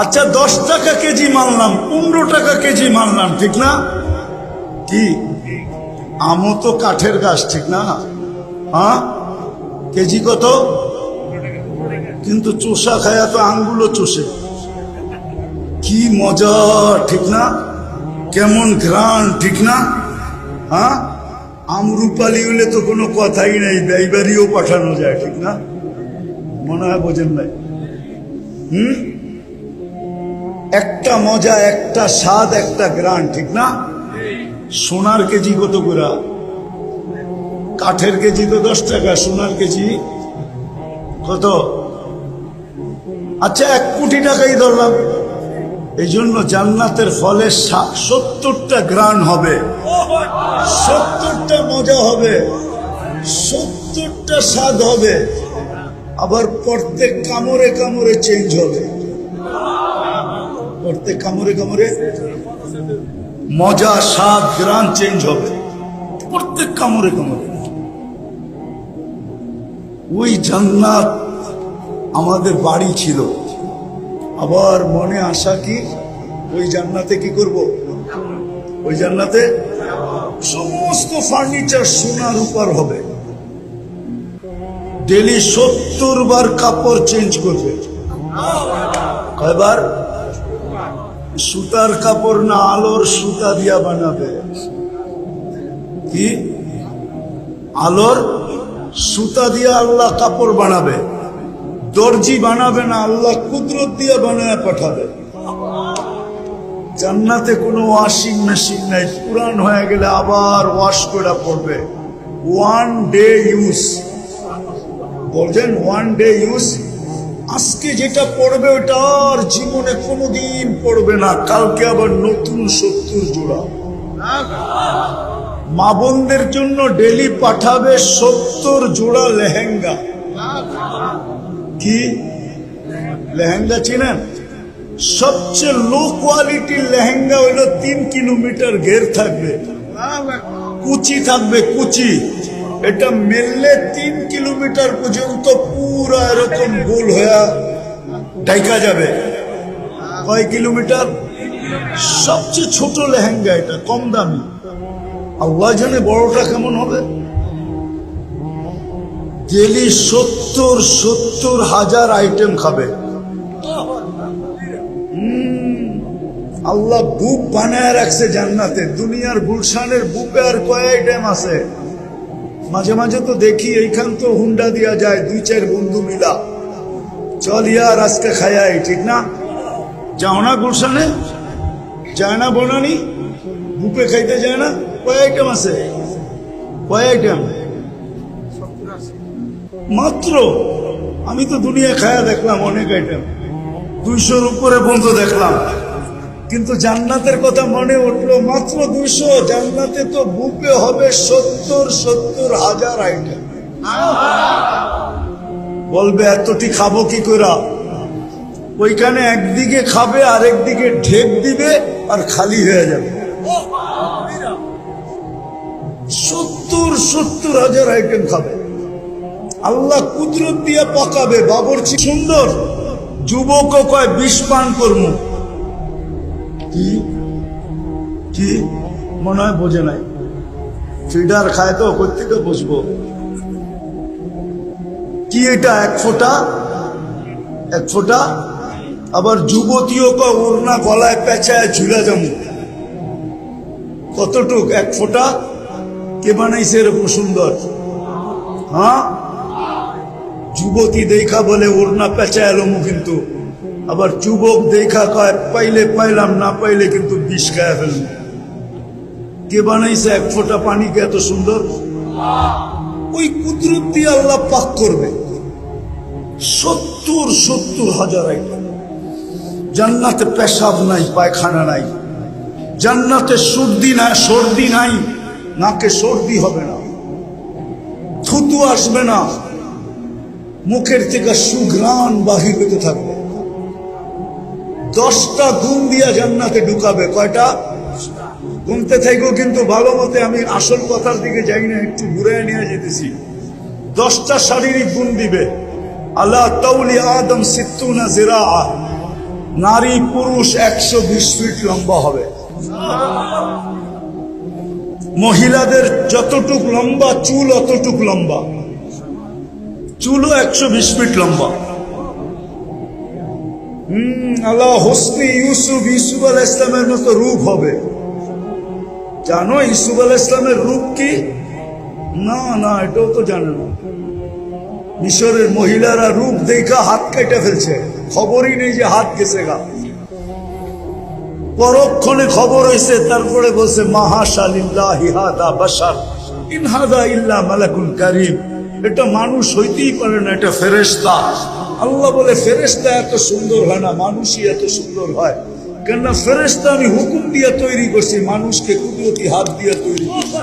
আচ্ছা 10 টাকা কেজি মানলাম, 15 টাকা কেজি মানলাম, ঠিক না? কি আমও তো কাঠের গাছ, ঠিক না? হ্যাঁ, কেজি কত? কিন্তু চোষা খায়া তো আঙ্গুলো চষে। কি মজা, ঠিক না? কেমন ঘ্রাণ, ঠিক না? হ্যাঁ, আমরুপালি হলে তো কোনো কথাই নাই, ব্যয়বাড়িও পাঠানো যায়, ঠিক না? মনে হয় বোঝেন নাই? একটা মজা, একটা স্বাদ, একটা ঘ্রাণ, ঠিক না? সোনার কেজি কত করে? কাঠের কেজি তো 10 টাকা, সোনার কেজি কত? আচ্ছা 1 কোটি টাকাই ধরলাম। এই জন্য জান্নাতের ফলে 70টা ঘ্রাণ হবে, 70টা মজা হবে, 70টা স্বাদ হবে, আবার প্রত্যেক কামড়ে কামড়ে চেঞ্জ হবে। প্রত্যেক কামড়ে কামড়ে মজা, স্বাদ, ঘ্রাণ চেঞ্জ হবে, প্রত্যেক কামড়ে কামড়ে। ওই জান্নাত আমাদের বাড়ি ছিল। আবার মনে আশা কি, ওই জান্নাতে কি করব? ওই জান্নাতে সমস্ত ফার্নিচার সোনা রূপার হবে। ডেলি 70 বার কাপড় চেঞ্জ করবে। কয়বার? সুতার কাপড় না, আলোর সুতা দিয়া বানাবে। কি আলোর সুতা দিয়া আল্লাহ কাপড় বানাবে। দর্জি বানাবে না, আল্লাহ কুদরত দিয়ে বানায় পাঠাবে। জান্নাতে কোনো ওয়াশিং মেশিন নাই, পুরান হয়ে গেলে আবার ওয়াশ করে পড়বে। 1 ডে ইউজ, বলছেন 1 ডে ইউজ। আজকে যেটা পড়বে ওটা আর জীবনে কোনোদিন পড়বে না, কালকে আবার নতুন 70 জোড়া। মা বোনদের জন্য ডেলি পাঠাবে 70 জোড়া লেহেঙ্গা। কি লেহেঙ্গা চিনেন? সবচেয়ে লো কোয়ালিটির লেহেঙ্গা হইল 3 কিলোমিটার ঘের থাকবে, কুচি থাকবে, কুচি। এটা মেললে 3 কিলোমিটার পর্যন্ত পুরা এরকম গোল হয়ে ঢাকা যাবে। কয় কিলোমিটার? সবচেয়ে ছোট লেহেঙ্গা, এটা কম দামি। আল্লাহ জানে বড়টা কেমন হবে। ডেলি 70 হাজার আইটেম খাবে। আল্লাহ বুক বানায় রাখছে জান্নাতে। দুনিয়ার গুলশানের বুকে আর কয় আইটেম আছে? মাঝে মাঝে তো দেখি এইখান তো হুন্ডা দিয়া যায়, 2-4 বন্ধু মিলা, চল ইয়ার আজকে খায়াই, ঠিক না? যাও না গুলশানে? যায় না বনানি? বুকে খাইতে যায় না? কয় আইটেম আছে? কয় আইটেম? মাত্র। আমি তো দুনিয়া খায়া দেখলাম অনেক আইটেম, 200-র উপরে বন্ধু দেখলাম। কিন্তু জান্নাতের কথা মনে উঠলো, মাত্র 200। জান্নাতে তো বুকে হবে 70 হাজার আইটেম। বলবে এতটি খাবো কি করে? ওইখানে একদিকে খাবে, আরেকদিকে ঢেক দিবে, আর খালি হয়ে যাবে। 70 হাজার আইটেম খাবে। আল্লাহ কুদরত দিয়ে পাকাবে, বাবরচি সুন্দর। যুবক কয় 20 পান করবো। কি কি মনে হয় বোঝে নাই? ফিডার খায় তো, কোথেকে বুঝবো? কি এটা? 1 ফোঁটা, 1 ফোঁটা। আবার যুবতীও কয় ওড়না গলায় পেঁচায় ঝুলে যাবো। কতটুক? 1 ফোঁটা। কে বানাইছে এরকম সুন্দর? হ্যাঁ, যুবতী দেখা বলে ওড়না পেঁচায় এলমু, কিন্তু আবার যুবক দেখা কয় পাইলে পাইলাম, না পাইলে কিন্তু বিষ খায়া ফেলবো। কে বানাইছে 1 ফোঁটা পানিকে এত সুন্দর? ওই কুদরত দিয়ে আল্লাহ পাক করবে। 70 হাজার আইটেম। জান্নাতে পেশাব নাই, পায়খানা নাই। জান্নাতে সর্দি নাই, নাকে সর্দি হবে না, থুতু আসবে না, মুখের থেকে সুঘ্রাণ বাহির হতে থাকবে। 10টা গুণ দিয়া জান্নাতে ঢুকাবে। কয়টা? ঘুমতে থাকো, কিন্তু ভালো মতে আমি আসল কথার দিকে যাই না, একটু ঘুরে নিয়ে যেতেছি। 10টা শারীরিক গুণ দিবে। আল্লাহ তাউলি আদম সিত্তুনা জিরা, নারী পুরুষ 120 ফিট লম্বা হবে। মহিলাদের যতটুক লম্বা চুল অতটুক লম্বা, চুলও 120 ফিট লম্বা। আল্লাহ হোসনি ইউসুফ আলাইহিস ইসলামের মতো রূপ হবে। জানো ইউসুফ আলাইহিস ইসলামের রূপ কি? না না, এটাও তো জানে না। মিশরের মহিলারা রূপ দেখা হাত কেটে ফেলছে, খবরই নেই যে হাত গেছে গা। পরক্ষণে খবর হয়েছে, তারপরে বলছে মাহাশা লিল্লাহি হাদা বাশার ইন হাদা ইল্লা মালাকুন কারীম। এটা মানুষ হইতেই পারে না, এটা ফেরেশতা। আল্লাহ বলে ফেরেশতা এত সুন্দর হয় না, মানুষই এত সুন্দর হয়। কেননা ফেরেশতা আমি হুকুম দিয়ে তৈরি করছি, মানুষকে কুদরতি হাত দিয়ে তৈরি করছি।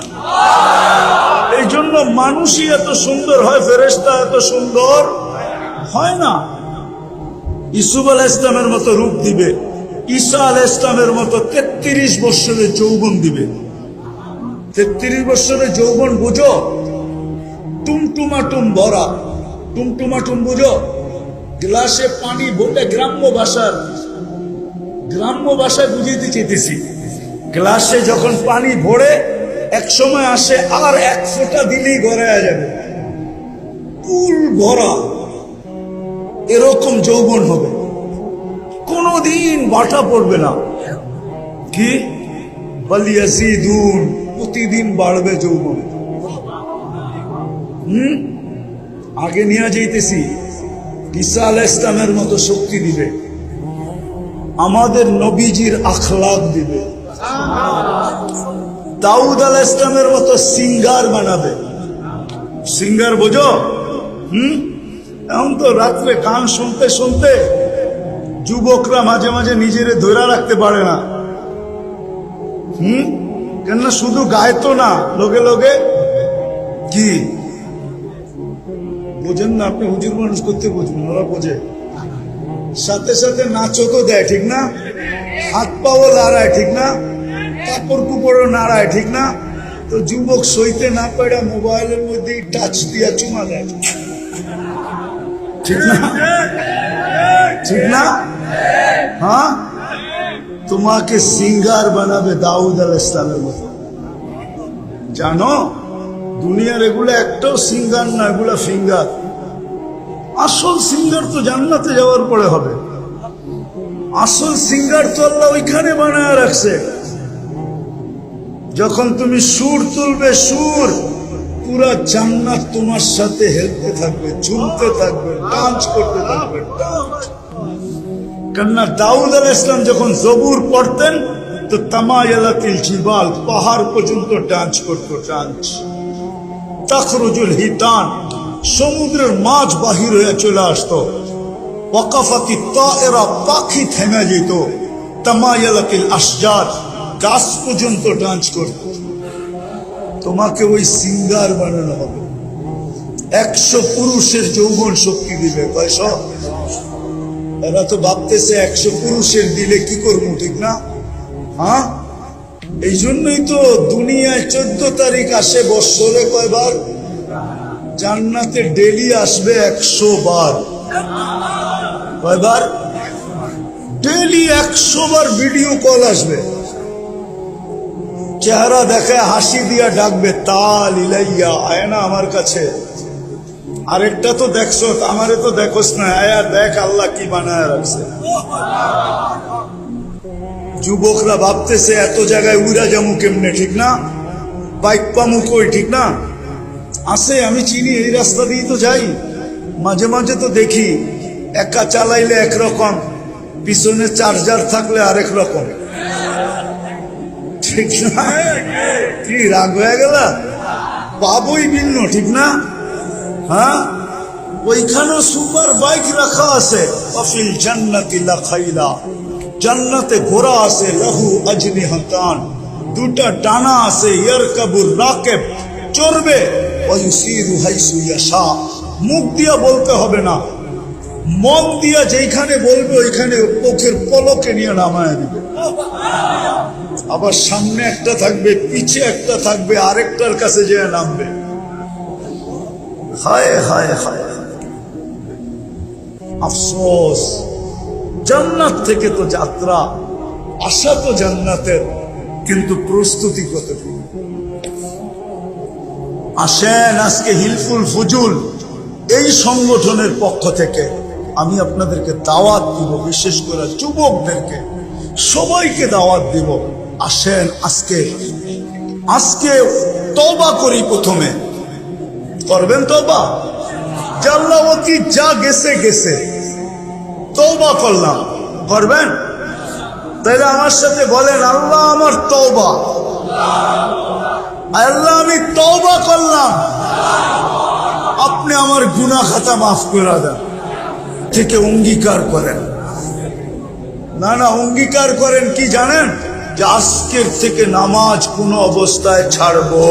এই জন্য মানুষই এত সুন্দর হয়, ফেরেশতা এত সুন্দর হয় না। ইউসুফ আলাইহিস ইসলামের মতো রূপ দিবে, ঈসা আলাইহিস ইসলামের মতো 33 বছরের যৌবন দিবে। 33 বছরের যৌবন বুঝো? টুমটুমাটুম ভরা, টুমটুমাটুম বুঝো? গ্লাসে পানি ভরে, গ্রাম্য ভাষায় বুঝিয়ে চেয়েছি। গ্লাসে যখন পানি ভরে এক সময় আসে, আর 1 ফোঁটা দিলেই গড়ায়া যাবে, ফুল ভরা, এরকম যৌবন হবে, কোনদিন বাটা পড়বে না। কি বালিয়াসিদুন, প্রতিদিন বাড়বে যৌবন। আগে নিয়ে যাইতেছি, ঈসা আলাইহিস ইসলামের মতো শক্তি দিবে, আমাদের নবীজির আখলাক দিবে, দাউদ আলাইহিস ইসলামের মতো সিঙ্গার বানাবে। সিঙ্গার বোঝো? এখন তো রাত্রে গান শুনতে শুনতে যুবকরা মাঝে মাঝে নিজেরে ধরে রাখতে পারে না। কেননা শুধু গায়ে তো না, লোকে লোকে কি বোঝেন না আপনি? হুজুর মানুষ করতে বুঝবেন, ওরা বোঝে। সাথে সাথে নাচও তো দেয়, ঠিক না? হাত পাও নাড়ায়, ঠিক না? কাপড় কুপড়ও নাড়ায়, ঠিক না? তো যুবক সইতে না পারে মোবাইলের মধ্যে টাচ দিয়া চুমা দেয়, ঠিক না? ঠিক না? হ্যাঁ, তোমাকে সিঙ্গার বানাবে দাউদ আলাইহিস সালামের মতো। জানো দুনিয়ার এগুলো একটাও সিঙ্গার না, এগুলো ফিঙ্গার। আসল সিঙ্গার তো জান্নাতে যাওয়ার পরে হবে। আসল সিঙ্গার তো আল্লাহ ওইখানে বানায় রাখছে। যখন তুমি সুর তুলবে, সুর পুরা জান্নাত তোমার সাথে হেলতে থাকবে, ঝুমতে থাকবে, ডান্স করতে থাকবে। কেননা দাউদ আলাইহিস সালাম যখন জবুর পড়তেন তো তামায়ালাতিল জিবাল, পাহাড় পর্যন্ত ডান্স করতো, ডান্স। তাখরুজুল হিতান, সমুদ্রের মাছ বাহির হয়ে চলে আসতো। ওয়াকাফাতি তায়রা, পাখি থেমে যেত। তামায়ালাতিল আশজার, গাছ পর্যন্ত ডান্স করত। তোমাকে ওই সিঙ্গার বানানো হবে। 100 পুরুষের যৌবন শক্তি দিবে। কয়শো? এরা তো ভাবতেছে 100 পুরুষের দিলে কি করবো, ঠিক না? হ্যাঁ, এই জন্যই তো দুনিয়ায় 14 তারিখ আসে বৎসরে কয়বার? জান্নাতে ডেলি আসবে 100 বার। কয়বার? ডেলি 100 বার ভিডিও কল আসবে, চেহারা দেখে হাসি দিয়া ডাকবে, তাল ইলাইয়া, আয় না আমার কাছে। আরেকটা তো দেখছো, আমারে তো দেখোস না, আয়া দেখ আল্লাহ কি বানায় রাখছে। যুবকরা ভাবতেছে এত জায়গায় উড়া যামু কেমনে, ঠিক না? বাইক পামু কই, ঠিক না? আছে, আমি চিনি, এই রাস্তা দিয়ে তো যাই, মাঝে মাঝে তো দেখি। একা চালাইলে একরকম, পিছনে চার্জার থাকলে আরেক রকম, ঠিক না? কি রাগ হয়ে গেল? পাবই ভিন্ন, ঠিক না? হ্যাঁ, ওইখানেও সুপার বাইক রাখা আছে। অফিল জান্নাতি লাখাইলা, জান্নাতে ঘোড়া আছে। লাহু আজনিহাতান, 2টা ডানা আছে। ইয়ারকাবুর রাকিব, চড়বে। ওয়ায়ুসিরু হাইসু ইয়াশা, মুখ দিয়া বলতে হবে না, মন দিয়া যেখানে বলবে ওইখানে চোখের পলকে নিয়ে নামায় দিবে। আবার সামনে একটা থাকবে, পিছে একটা থাকবে, আরেকটার কাছে যেয়ে নামবে। হায় হায় হায়, আফসোস। জান্নাত থেকে তো যাত্রা, আশা তো জান্নাতের, কিন্তু প্রস্তুতি কতটুকু? আসেন আজকে হিলফুল ফুজুল এই সংগঠনের পক্ষ থেকে আমি আপনাদেরকে দাওয়াত দিব, বিশেষ করে যুবকদেরকে, সবাইকে দাওয়াত দিব। আসেন আজকে তওবা করি। প্রথমে করবেন তওবা, জাল্লাওয়াতি যা গেছে গেছে, তওবা করলাম, করবেন? তাহলে আমার সাথে বলেন, আল্লাহ আমার তওবা, আল্লাহ আমি তওবা করলাম, আপনি আমার গুনাহ খাতা মাফ করে দেন। থেকে অঙ্গীকার করেন। না অঙ্গীকার করেন কি জানেন? যে আজকের থেকে নামাজ কোনো অবস্থায় ছাড়বো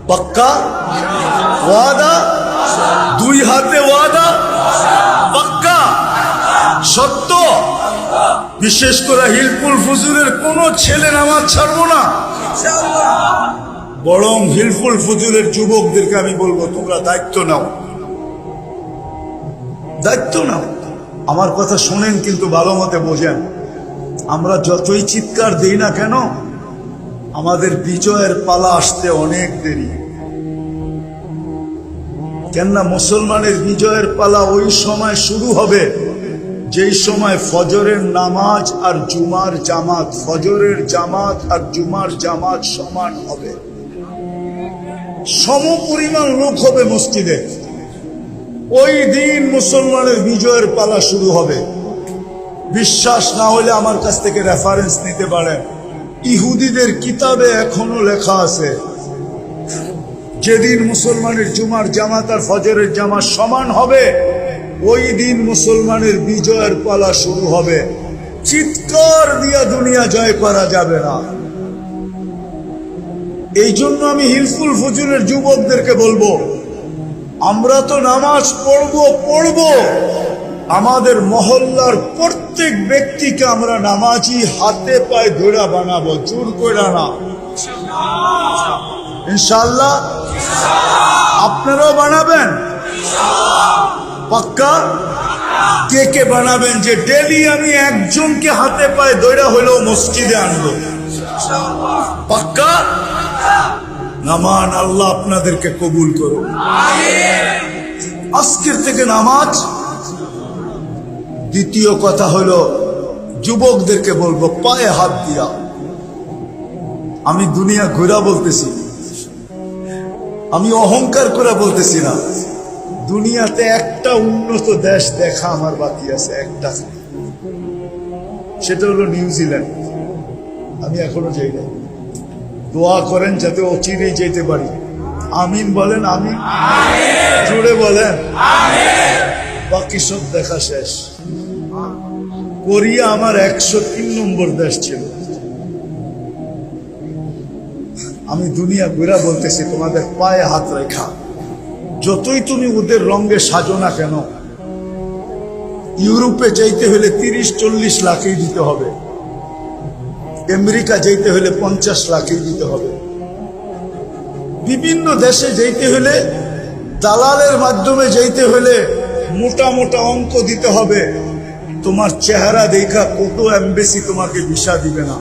পাক্কা ওয়াদা, দুই হাতে ওয়াদা, পাক্কা সত্য। বিশেষ করে হিলফুল ফুজুলের কোন ছেলে নামাজ ছাড়বো না, বরং হিলফুল ফুজুলের যুবকদেরকে আমি বলবো, তোমরা দায়িত্ব নাও, দায়িত্ব নাও। আমার কথা শোনেন, কিন্তু ভালো মতে বোঝেন। আমরা যতই চিৎকার দিই না কেন, আমাদের বিজয়ের পালা আসতে অনেক দেরি। কেননা মুসলমানের বিজয়ের পালা ওই সময় শুরু হবে যেই সময় ফজরের নামাজ আর জুমার জামাত, ফজরের জামাত আর জুমার জামাত সমান হবে, সম পরিমাণ লোক হবে মসজিদে। ওই দিন মুসলমানের বিজয়ের পালা শুরু হবে। বিশ্বাস না হলে আমার কাছ থেকে রেফারেন্স নিতে পারেন। ইহুদিদের কিতাবে এখনো লেখা আছে, যেদিন মুসলমানের জুমার জামাত আর ফজরের জামাত সমান হবে, ওই দিন মুসলমানের বিজয়ের পালা শুরু হবে। চিৎকার দিয়া দুনিয়া জয় করা যাবে না। এই জন্য আমি হিলফুল ফুজুলের যুবকদেরকে বলবো, আমরা তো নামাজ পড়বো, আমাদের মহল্লার প্রত্যেক ব্যক্তিকে আমরা নামাজি হাতে পায়ে ধরে বানাবো, জোর করে না, ইনশাআল্লাহ। আপনারাও বানাবেন পাক্কা? কে কে বানাবেন যে ডেলি আমি একজনকে হাতে পায়ে ধরে হলেও মসজিদে আনবো? পাক্কা? নামান, আল্লাহ আপনাদেরকে কবুল করুন। আজকের থেকে নামাজ। দ্বিতীয় কথা হলো, যুবকদেরকে বলবো পায়ে হাত দিয়া। আমি দুনিয়া ঘুরা বলতেছি, আমি অহংকার করে বলতেছি না। দুনিয়াতে একটা উন্নত দেশ দেখা আমার বাকি আছে, একটা, সেটা হলো নিউজিল্যান্ড। আমি এখনো যাই না। দোয়া করেন যাতে অচিরেই যেতে পারি। আমিন বলেন, আমিন জুড়ে বলেন। বাকি সব দেখা শেষ। কোরিয়া আমার 103 নম্বর দেশ ছিল। আমি দুনিয়া ঘুরা বলতেছি, তোমাদের পায়ে হাত রেখা, যতই তুমি ওদের রঙে সাজো না কেন, ইউরোপে যাইতে হলে 30-40 লাখই দিতে হবে, আমেরিকা যাইতে হলে 50 লাখই দিতে হবে, বিভিন্ন দেশে যাইতে হলে দালালের মাধ্যমে যাইতে হলে মোটা মোটা অঙ্ক দিতে হবে। তোমার চেহারা দেখা কত এমবেসি তোমাকে ভিসা দিবে না,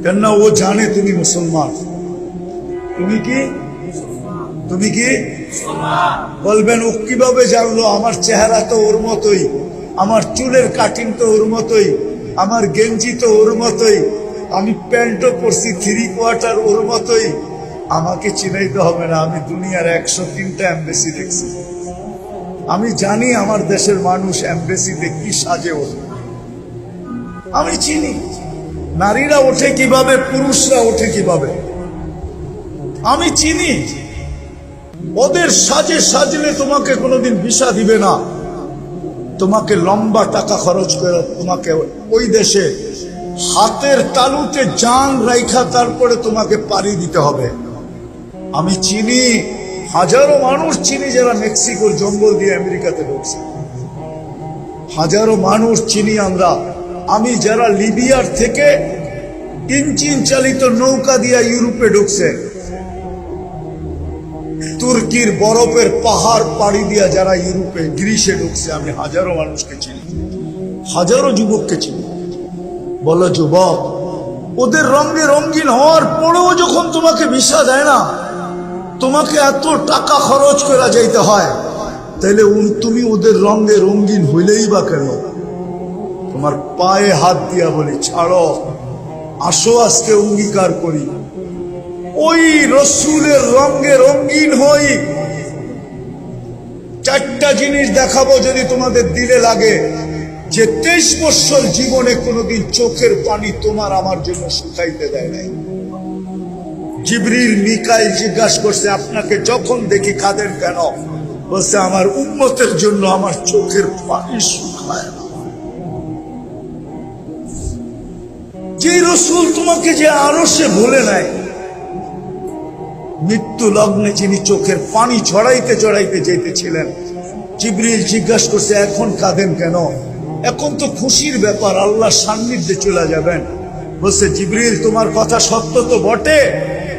কেননা ও জানে তুমি মুসলমান। তুমি কি বলবেন, ও কিভাবে জানলো? আমার চেহারা তো ওর মতোই, আমার চুলের কাটিং তো ওর মতোই, আমার গেঞ্জি তো ওর মতোই, আমি প্যান্টও পরছি 3/4 ওর মতোই। আমাকে চিনাইতে হবে না, আমি দুনিয়ার 103টা এমবেসি দেখছি। আমি জানি আমার দেশের মানুষ এমবেসিতে কি সাজে ওঠে, আমি চিনি। নারীরা ওঠে কিভাবে, পুরুষরা ওঠে কিভাবে, আমি চিনি। ওদের সাজে সাজলে তোমাকে কোনোদিন ভিসা দিবে না। তোমাকে লম্বা টাকা খরচ করে তোমাকে ওই দেশে হাতের তালুতে জান রাইখা তারপরে তোমাকে পাড়ি দিতে হবে। আমি চিনি, হাজারো মানুষ চিনি যারা মেক্সিকোর জঙ্গল দিয়ে আমেরিকাতে ঢুকছে। হাজারো মানুষ চিনি আমরা আমি যারা লিবিয়ার থেকে ইঞ্জিন চালিত নৌকা দিয়া ইউরোপে ঢুকছে, তুর্কির বরফের পাহাড় পাড়ি দিয়া যারা ইউরোপে গ্রিসে ঢুকছে, আমি হাজারো মানুষকে চিনি, হাজারো যুবককে চিনি। বলো যুবক, ওদের রঙে রঙিন হওয়ার পরেও যখন তোমাকে ভিসা দেয় না, তোমাকে এত টাকা খরচ করা যাইতে হয়, তাহলে তুমি ওদের রঙে রঙিন হইলেই বা কেন? তোমার পায়ে হাত দিয়া বলি, ছাড়ো, আসো আজকে অঙ্গীকার করি, ওই রসুলের রঙে রঙিন হই। চারটা জিনিস দেখাবো যদি তোমাদের দিলে লাগে, যে 23 বছর জীবনে কোনোদিন চোখের পানি তোমার আমার জন্য শুকাইতে দেয় নাই। জিবরিল মিকাইল জিজ্ঞাসা করছে, আপনাকে যখন দেখি কাঁদেন কেন? বলছে, আমার উম্মতের জন্য আমার চোখের পানি শুকায় না। যে রসুল তোমাকে যে আরশে ভুলে নাই, মৃত্যু লগ্নে যিনি চোখের পানি ছড়াইতে ছড়াইতে যেতেছিলেন, জিবরিল জিজ্ঞাসা করছে, এখন কাঁদেন কেন? এখন তো খুশির ব্যাপার, আল্লাহর সান্নিধ্যে চলে যাবেন। বলছে, জিবরিল তোমার কথা সত্য তো বটে,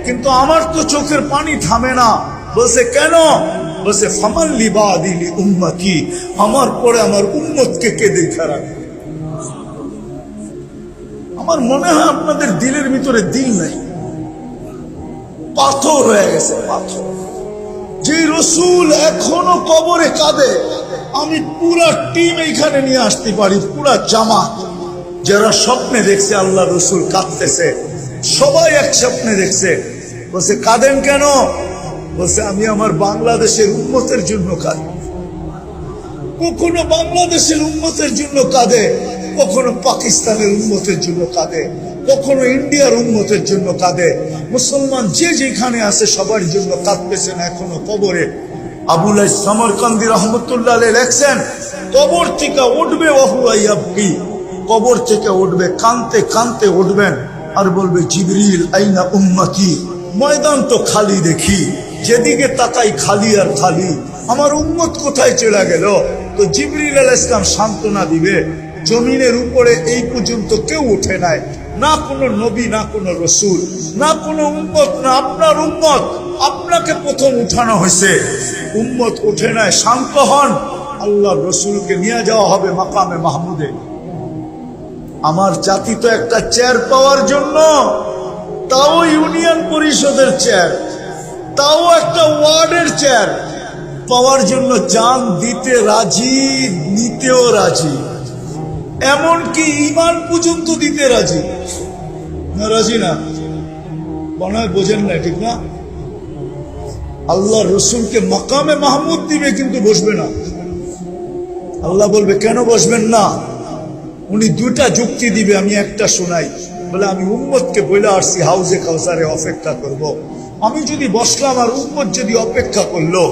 কিন্তু আমার তো চোখের পানি থামে না। বলছে, কেন? বলছে, ফামান লিবাদি উম্মতি, আমার পরে আমার উম্মতকে কে দেখা রাখবে? আমার মনে হয় আপনাদের দিলের ভিতরে দিল নাই, পাথর হয়ে গেছে পাথর। যে রসুল এখনো কবরে কাঁদে, আমি পুরা টিম এইখানে নিয়ে আসতে পারি, পুরা জামাত, যারা স্বপ্নে দেখছে আল্লাহ রসুল কাঁদতেছে, সবাই এক স্বপ্নে দেখছে। বলছে, কাঁদেন কেন? বলছে, আমি আমার বাংলাদেশের উম্মতের জন্য কাঁদি। কখনো বাংলাদেশের উম্মতের জন্য কাঁদে, কখনো পাকিস্তানের উম্মতের জন্য কাঁদে, কখনো ইন্ডিয়ার উম্মতের জন্য কাঁদে। মুসলমান যে যেখানে আছে সবার জন্য কাঁদতেছেন এখনো কবরে। আবুল সামরকান্দি রহমতুল্লাহ আলাইহি লেখছেন, কবর থেকে উঠবে ওয়াহুয়াইয়াবকি, কবর থেকে উঠবে, কানতে কানতে উঠবেন আর বলবে, জিবরিল আইনা উম্মতি, ময়দান তো খালি দেখি, যেদিকে তাকাই খালি আর খালি, আমার উম্মত কোথায় চলে গেল? তো জিবরিল আলাইহিস সালাম সান্ত্বনা দিবে, জমিনের উপরে এই পর্যন্ত কেউ উঠে নাই, না কোনো নবী, না কোনো রসুল, না কোনো উম্মত, না আপনার উম্মত। আপনাকে প্রথম উঠানো হয়েছে, উম্মত উঠে নাই, শান্ত হন। আল্লাহ রসুলকে নিয়ে যাওয়া হবে মাকামে মাহমুদে। আমার জাতি তো একটা চেয়ার পাওয়ার জন্য, তাও ইউনিয়ন পরিষদের চেয়ার, তাও একটা ওয়ার্ডের চেয়ার পাওয়ার জন্য জান দিতে রাজি, নিতেও রাজি, এমনকি ঈমান পর্যন্ত দিতে রাজি। না রাজি না? মনে হয় বোঝেন না, ঠিক না? আল্লাহ রসুলকে মাকামে মাহমুদ দিবে, কিন্তু বসবে না। আল্লাহ বলবে, কেন বসবেন না? উনি দুটা যুক্তি দিবে, আমি একটা শোনাই। বলে, আমি উম্মতকে বলে আসছি হাউজে কাউসারে অপেক্ষা করব। আমি যদি বসলাম আর উম্মত যদি অপেক্ষা করলো,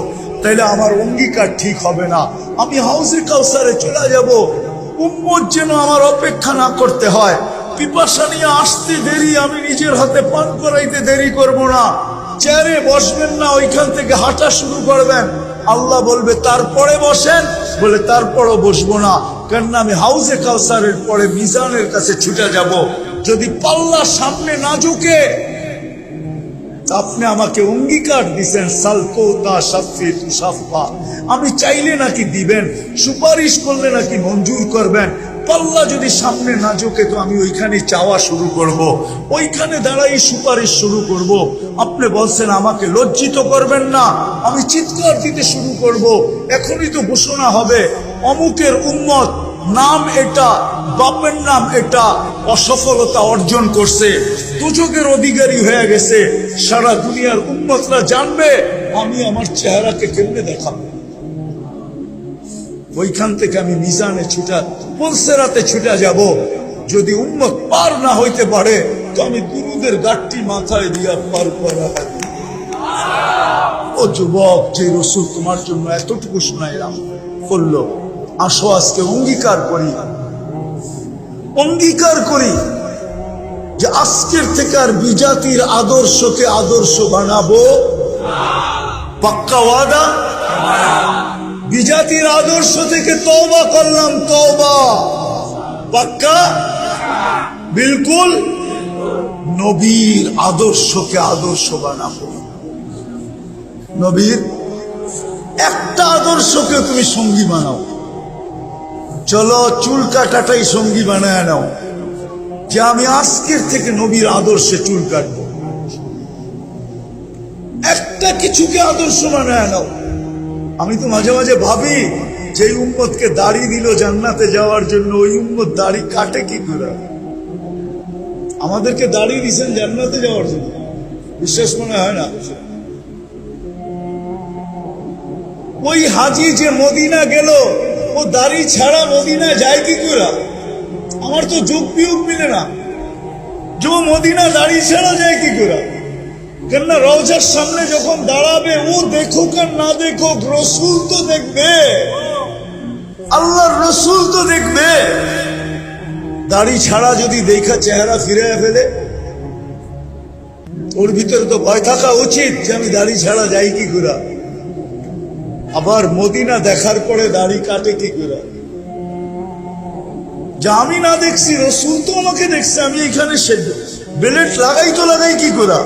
তাহলে আমার অঙ্গীকার ঠিক হবে না। আমি হাউজে কাউসারে চলে যাব, উম্মত যেন আমার অপেক্ষা না করতে হয়। পিপাসা নিয়ে আসতে দেরি, আমি নিজের হাতে পান করাইতে দেরি করব না। চেয়ারে বসবেন না, ওইখান থেকে হাঁটা শুরু করবেন। আল্লাহ বলবে, তারপরে বসেন। বলে, তারপরও বসবো না, কেননা আমি হাউজে কাউসারের পরে মিজানের কাছে ছুটে যাব। যদি পাল্লা সামনে না ঝুঁকে, আপনি আমাকে অঙ্গীকার দিচ্ছেন, সালকোতা শাফি তুষাফা, আমি চাইলে নাকি দিবেন, সুপারিশ করলে নাকি মঞ্জুর করবেন। পাল্লা যদি সামনে না ঝোঁকে, তো আমি ওইখানে চাওয়া শুরু করব, ওইখানে দাঁড়াই সুপারিশ শুরু করব। আপনি বলছেন আমাকে লজ্জিত করবেন না, আমি চিৎকার দিতে শুরু করব। এখনই তো ঘোষণা হবে, অমুকের উম্মত, নাম এটা, বাপের নাম এটা, অসফলতা অর্জন করছে, দুজকের অধিকারী হয়ে গেছে। সারা দুনিয়ার উম্মতরা জানবে আমি আমার চেহারাকে কেমনে দেখাবো। ওইখান থেকে আমি মিজানে ছুটা, পুলসেরাতে ছুটা যাব। যদি উম্মত পার না হইতে পারে, তো আমি দুরুদের গাঠটি মাথায় দিয়া পার করা। ও যুবক, যে রসুল তোমার জন্য এতটুকু শোনাইলাম করলো, আসো আজকে অঙ্গীকার করি, অঙ্গীকার করি যে আজকের থেকে আর বিজাতির আদর্শকে আদর্শ বানাবো। পাক্কা ওয়াদা? বিজাতির আদর্শ থেকে তওবা করলাম, তওবা। পাক্কা বিলকুল নবীর আদর্শকে আদর্শ বানাবো। নবীর একটা আদর্শকে তুমি সঙ্গী বানাও। চলো চুল কাটাটাই সঙ্গী বানায় নাও, যে আমি আজকের থেকে নবীর আদর্শে চুল কাটবো। একটা কিছুকে আদর্শ বানায় নাও। আমি তো মাঝে মাঝে ভাবি, যে উম্মতকে দাড়ি দিল জান্নাতে যাওয়ার জন্য, ওই উম্মত দাড়ি কাটে কি করে? আমাদেরকে দাড়ি দিয়েছেন জান্নাতে যাওয়ার জন্য, বিশ্বাস মনে হয় না? ওই হাজি যে মদিনা গেল, ও দাড়ি ছাড়া মদিনা যায় কি করে? আমার তো যোগ বিয়োগ মিলে না, যে মদিনা দাড়ি ছাড়া যায় কি করে? কেননা রওজার সামনে যখন দাঁড়াবে, ও দেখুক আর না দেখুক, রসুল তো দেখবে, আল্লাহর রসুল তো দেখবে। দাড়ি ছাড়া যদি দেখা চেহারা ফিরে ফেলে, ওর ভিতরে তো ভয় থাকা উচিত যে আমি দাড়ি ছাড়া যাই কি করে। আবার মদিনা দেখার পরে দাড়ি কাটে কি করে? যা আমি না দেখছি, রসুল তো আমাকে দেখছে, আমি এখানে বেলেট লাগাই তো লাগাই কি করে?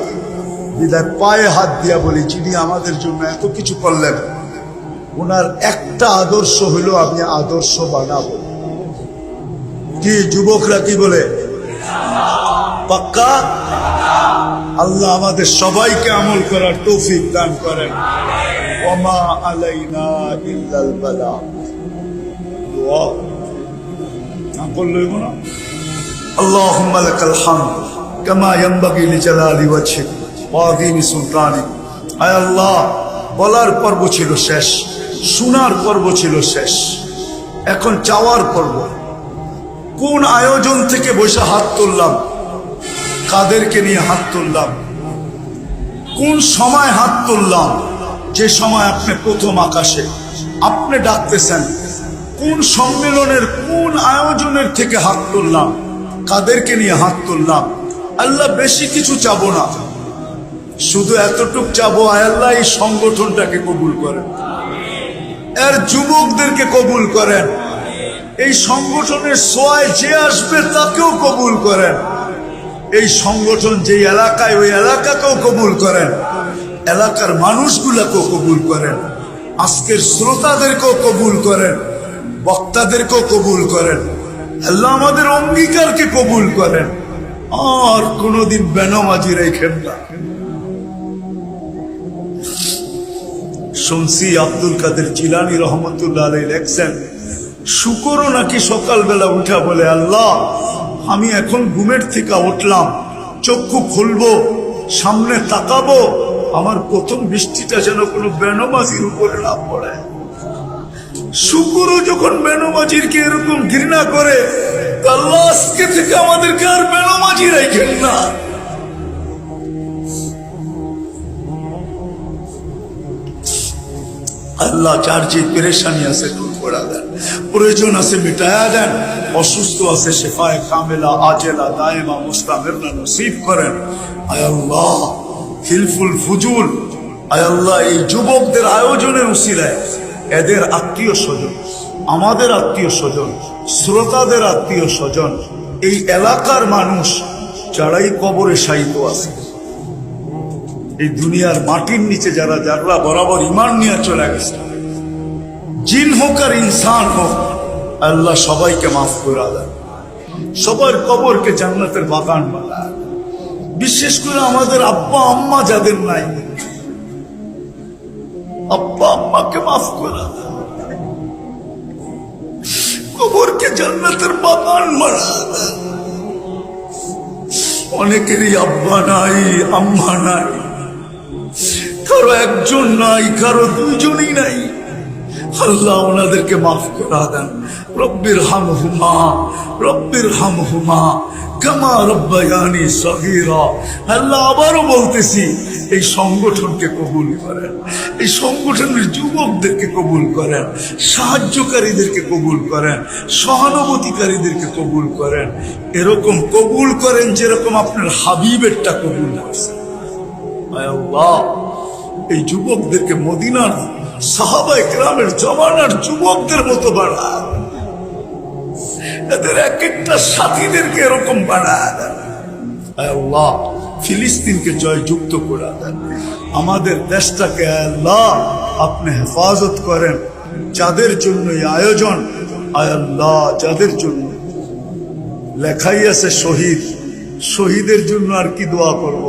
বিদায় পায়ে হাত দিয়া বলি, যিনি আমাদের জন্য এত কিছু করলেন, ওনার একটা আদর্শ হইল আমি আদর্শ বানাবো। কি যুবকরা কি বলে? পাক্কা? আল্লাহ আমাদের সবাইকে আমল করার তৌফিক দান করেন। ওমা আলাইনা ইল্লাল বালাগ। দোয়া না করলেই না। আল্লাহুম্মা লাকাল হামদ কামা ইয়ানবাগি লিজালালি ওয়াজহিক ওয়া আযীমি সুলতানিক। আয় আল্লাহ, বলার পর্ব ছিল শেষ, শোনার পর্ব ছিল শেষ, এখন চাওয়ার পর্ব। কোন আয়োজন থেকে বসে হাত তুললাম, কাদেরকে নিয়ে হাত তুললাম, কোন সময় হাত তুললাম? যে সময় আপনি প্রথম আকাশে আপনি ডাকতেছেন। কোন সম্মেলনের, কোন আয়োজনের থেকে হাত তুললাম, কাদেরকে নিয়ে হাত তুললাম? আল্লাহ বেশি কিছু চাবো না, শুধু এতটুক চাবো, আয় আল্লাহ এই সংগঠনটাকে কবুল করেন, এর যুবকদেরকে কবুল করেন, এই সংগঠনের সোয়ায় যে আসবে তাকেও কবুল করেন, এই সংগঠন যে এলাকায়, ওই এলাকাকেও কবুল করেন, এলাকার মানুষগুলাকেও কবুল করেন, আজকের শ্রোতাদেরকেও কবুল করেন, বক্তাদেরকেও কবুল করেন। আল্লাহ আমাদের অঙ্গীকারকে কবুল করেন, আর কোনদিন বেনামাজি রেখেন না। শুনছি আব্দুল কাদের জিলানী রহমতুল্লাহ আলাইহি লেখছেন, শুকরও নাকি সকালবেলা উঠা বলে, আল্লাহ আমি এখন ঘুমের থেকে উঠলাম, চক্ষু খুলবো, সামনে তাকাবো, আমার প্রথম বৃষ্টিটা যেন কোনো বেনামাজির উপরে না পড়ে। শুকরও যখন বেনামাজিরকে এরকম ঘৃণা করে, আল্লাহ আজকে থেকে আমাদেরকে আর বেনামাজি রাখেন না। আল্লাহ যার যে পেরেশানি আছে দূর করে দেন, প্রয়োজন আছে মিটায়া দেন, অসুস্থ আছে শেফায়ে কামেলা আজেলা দায়েমা মুস্তামির নসিব করেন। আয় আল্লাহ হিলফুল ফুজুল, আয় আল্লাহ এই যুবকদের আয়োজনের উসিলায় এদের আত্মীয় স্বজন, আমাদের আত্মীয় স্বজন, শ্রোতাদের আত্মীয় স্বজন, এই এলাকার মানুষ যারাই কবরে শায়িত আছে, এই দুনিয়ার মাটির নিচে যারা যারা বরাবর ঈমান নিয়ে চলে গেছে, জিন হোক আর ইনসান হোক, আল্লাহ সবাইকে মাফ করে দেন, সবার কবরকে জান্নাতের বাগান বানায়। বিশেষ করে আমাদের আব্বা আম্মা যাদের নাই, আব্বা আম্মাকে মাফ করে দেন, কবরকে জান্নাতের বাগান বানায় দেন। অনেকেরই আব্বা নাই, আম্মা নাই, কারো একজন নাই, কারো দুইজনই নাই, আল্লাহ ওনাদেরকে মাফ করে দেন। রব্বির হামহুমা, রব্বির হামহুমা কামা রব্বায়ানি সগীরা। আল্লাহ আবারও বলতেছি, এই সংগঠনকে কবুল করেন, এই সংগঠনের যুবকদেরকে কবুল করেন, সাহায্যকারীদেরকে কবুল করেন, সহানুভূতিকারীদেরকে কবুল করেন, এরকম কবুল করেন যেরকম আপনার হাবিবেরটা কবুল করছেন। আল্লাহ এই যুবকদেরকে মদিনার সাহাবায়ে কেরামের জমানার যুবকদের মতো বানান, এদের এক একটা সাথীদেরকে এরকম বানায় দেন। আল্লাহ ফিলিস্তিনকে জয়যুক্ত করে দেন, আমাদের দেশটাকে আল্লাহ আপনি হেফাজত করেন। যাদের জন্য এই আয়োজন, আল্লাহ যাদের জন্য লেখাই আছে শহীদ, শহীদের জন্য আর কি দোয়া করব।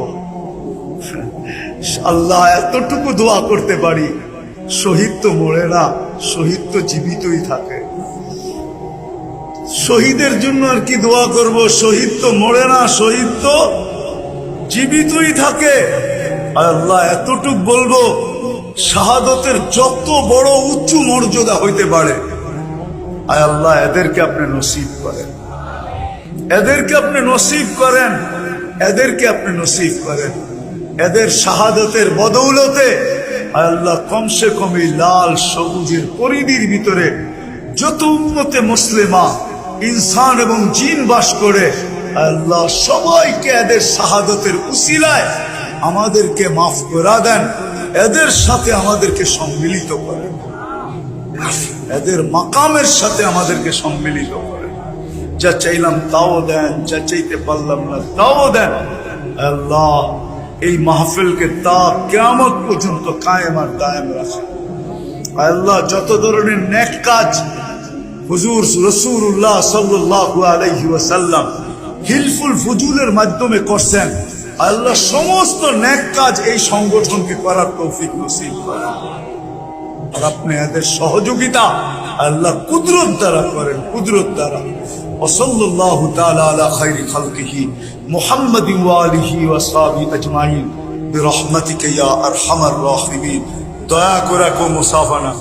আল্লাহ এতটুকু দোয়া করতে পারি, শহীদ তো মরে না, শহীদ তো জীবিতই থাকে। শহীদের জন্য আর কি দোয়া করব, শহীদ তো মরে না, শহীদ তো জীবিতই থাকে। আল্লাহ এতটুক বলবো, শাহাদতের যত বড় উচ্চ মর্যাদা হইতে পারে, আয় আল্লাহ এদেরকে আপনি নসিব করেন, এদেরকে আপনি নসিব করেন, এদেরকে আপনি নসিব করেন। এদের শাহাদতের বদৌলতে আয় আল্লাহ কমসে কম এই লাল সবুজের পরিধির ভিতরে যত উম্মতে মুসলিমা ইনসান এবং জিন বাস করে, আল্লাহ সবাইকে এদের শাহাদতের উসিলায় আমাদেরকে মাফ করে দেন, এদের সাথে আমাদেরকে সম্মিলিত করেন, এদের মাকামের সাথে আমাদেরকে সম্মিলিত করেন। যা চাইলাম তাও দেন, যা চাইতে পারলাম না তাও দেন। আল্লাহ এই মাহফিলকে তা কিয়ামত পর্যন্ত কায়েম আর দায়েম রাখেন। আল্লাহ যত ধরনের নেক কাজ হুজুর রাসূলুল্লাহ সাল্লাল্লাহু আলাইহি ওয়াসাল্লাম হিলফুল ফুজুলের মাধ্যমে করছেন, আল্লাহ সমস্ত নেক কাজ এই সংগঠনকে করার তৌফিক নসিব করেন। আর আপনি এদের সহযোগিতা আল্লাহ কুদরত দ্বারা করেন, কুদরত দ্বারা। ওয়াসাল্লাল্লাহু তাআলা আলা খায়রি খালকিহি মুহাম্মাদিন ওয়া আলিহি ওয়া সাহবিহি আজমাইন বিরহমাতিকা ইয়া আরহামার রাহিমিন। দয়া করে কো মুসাফা না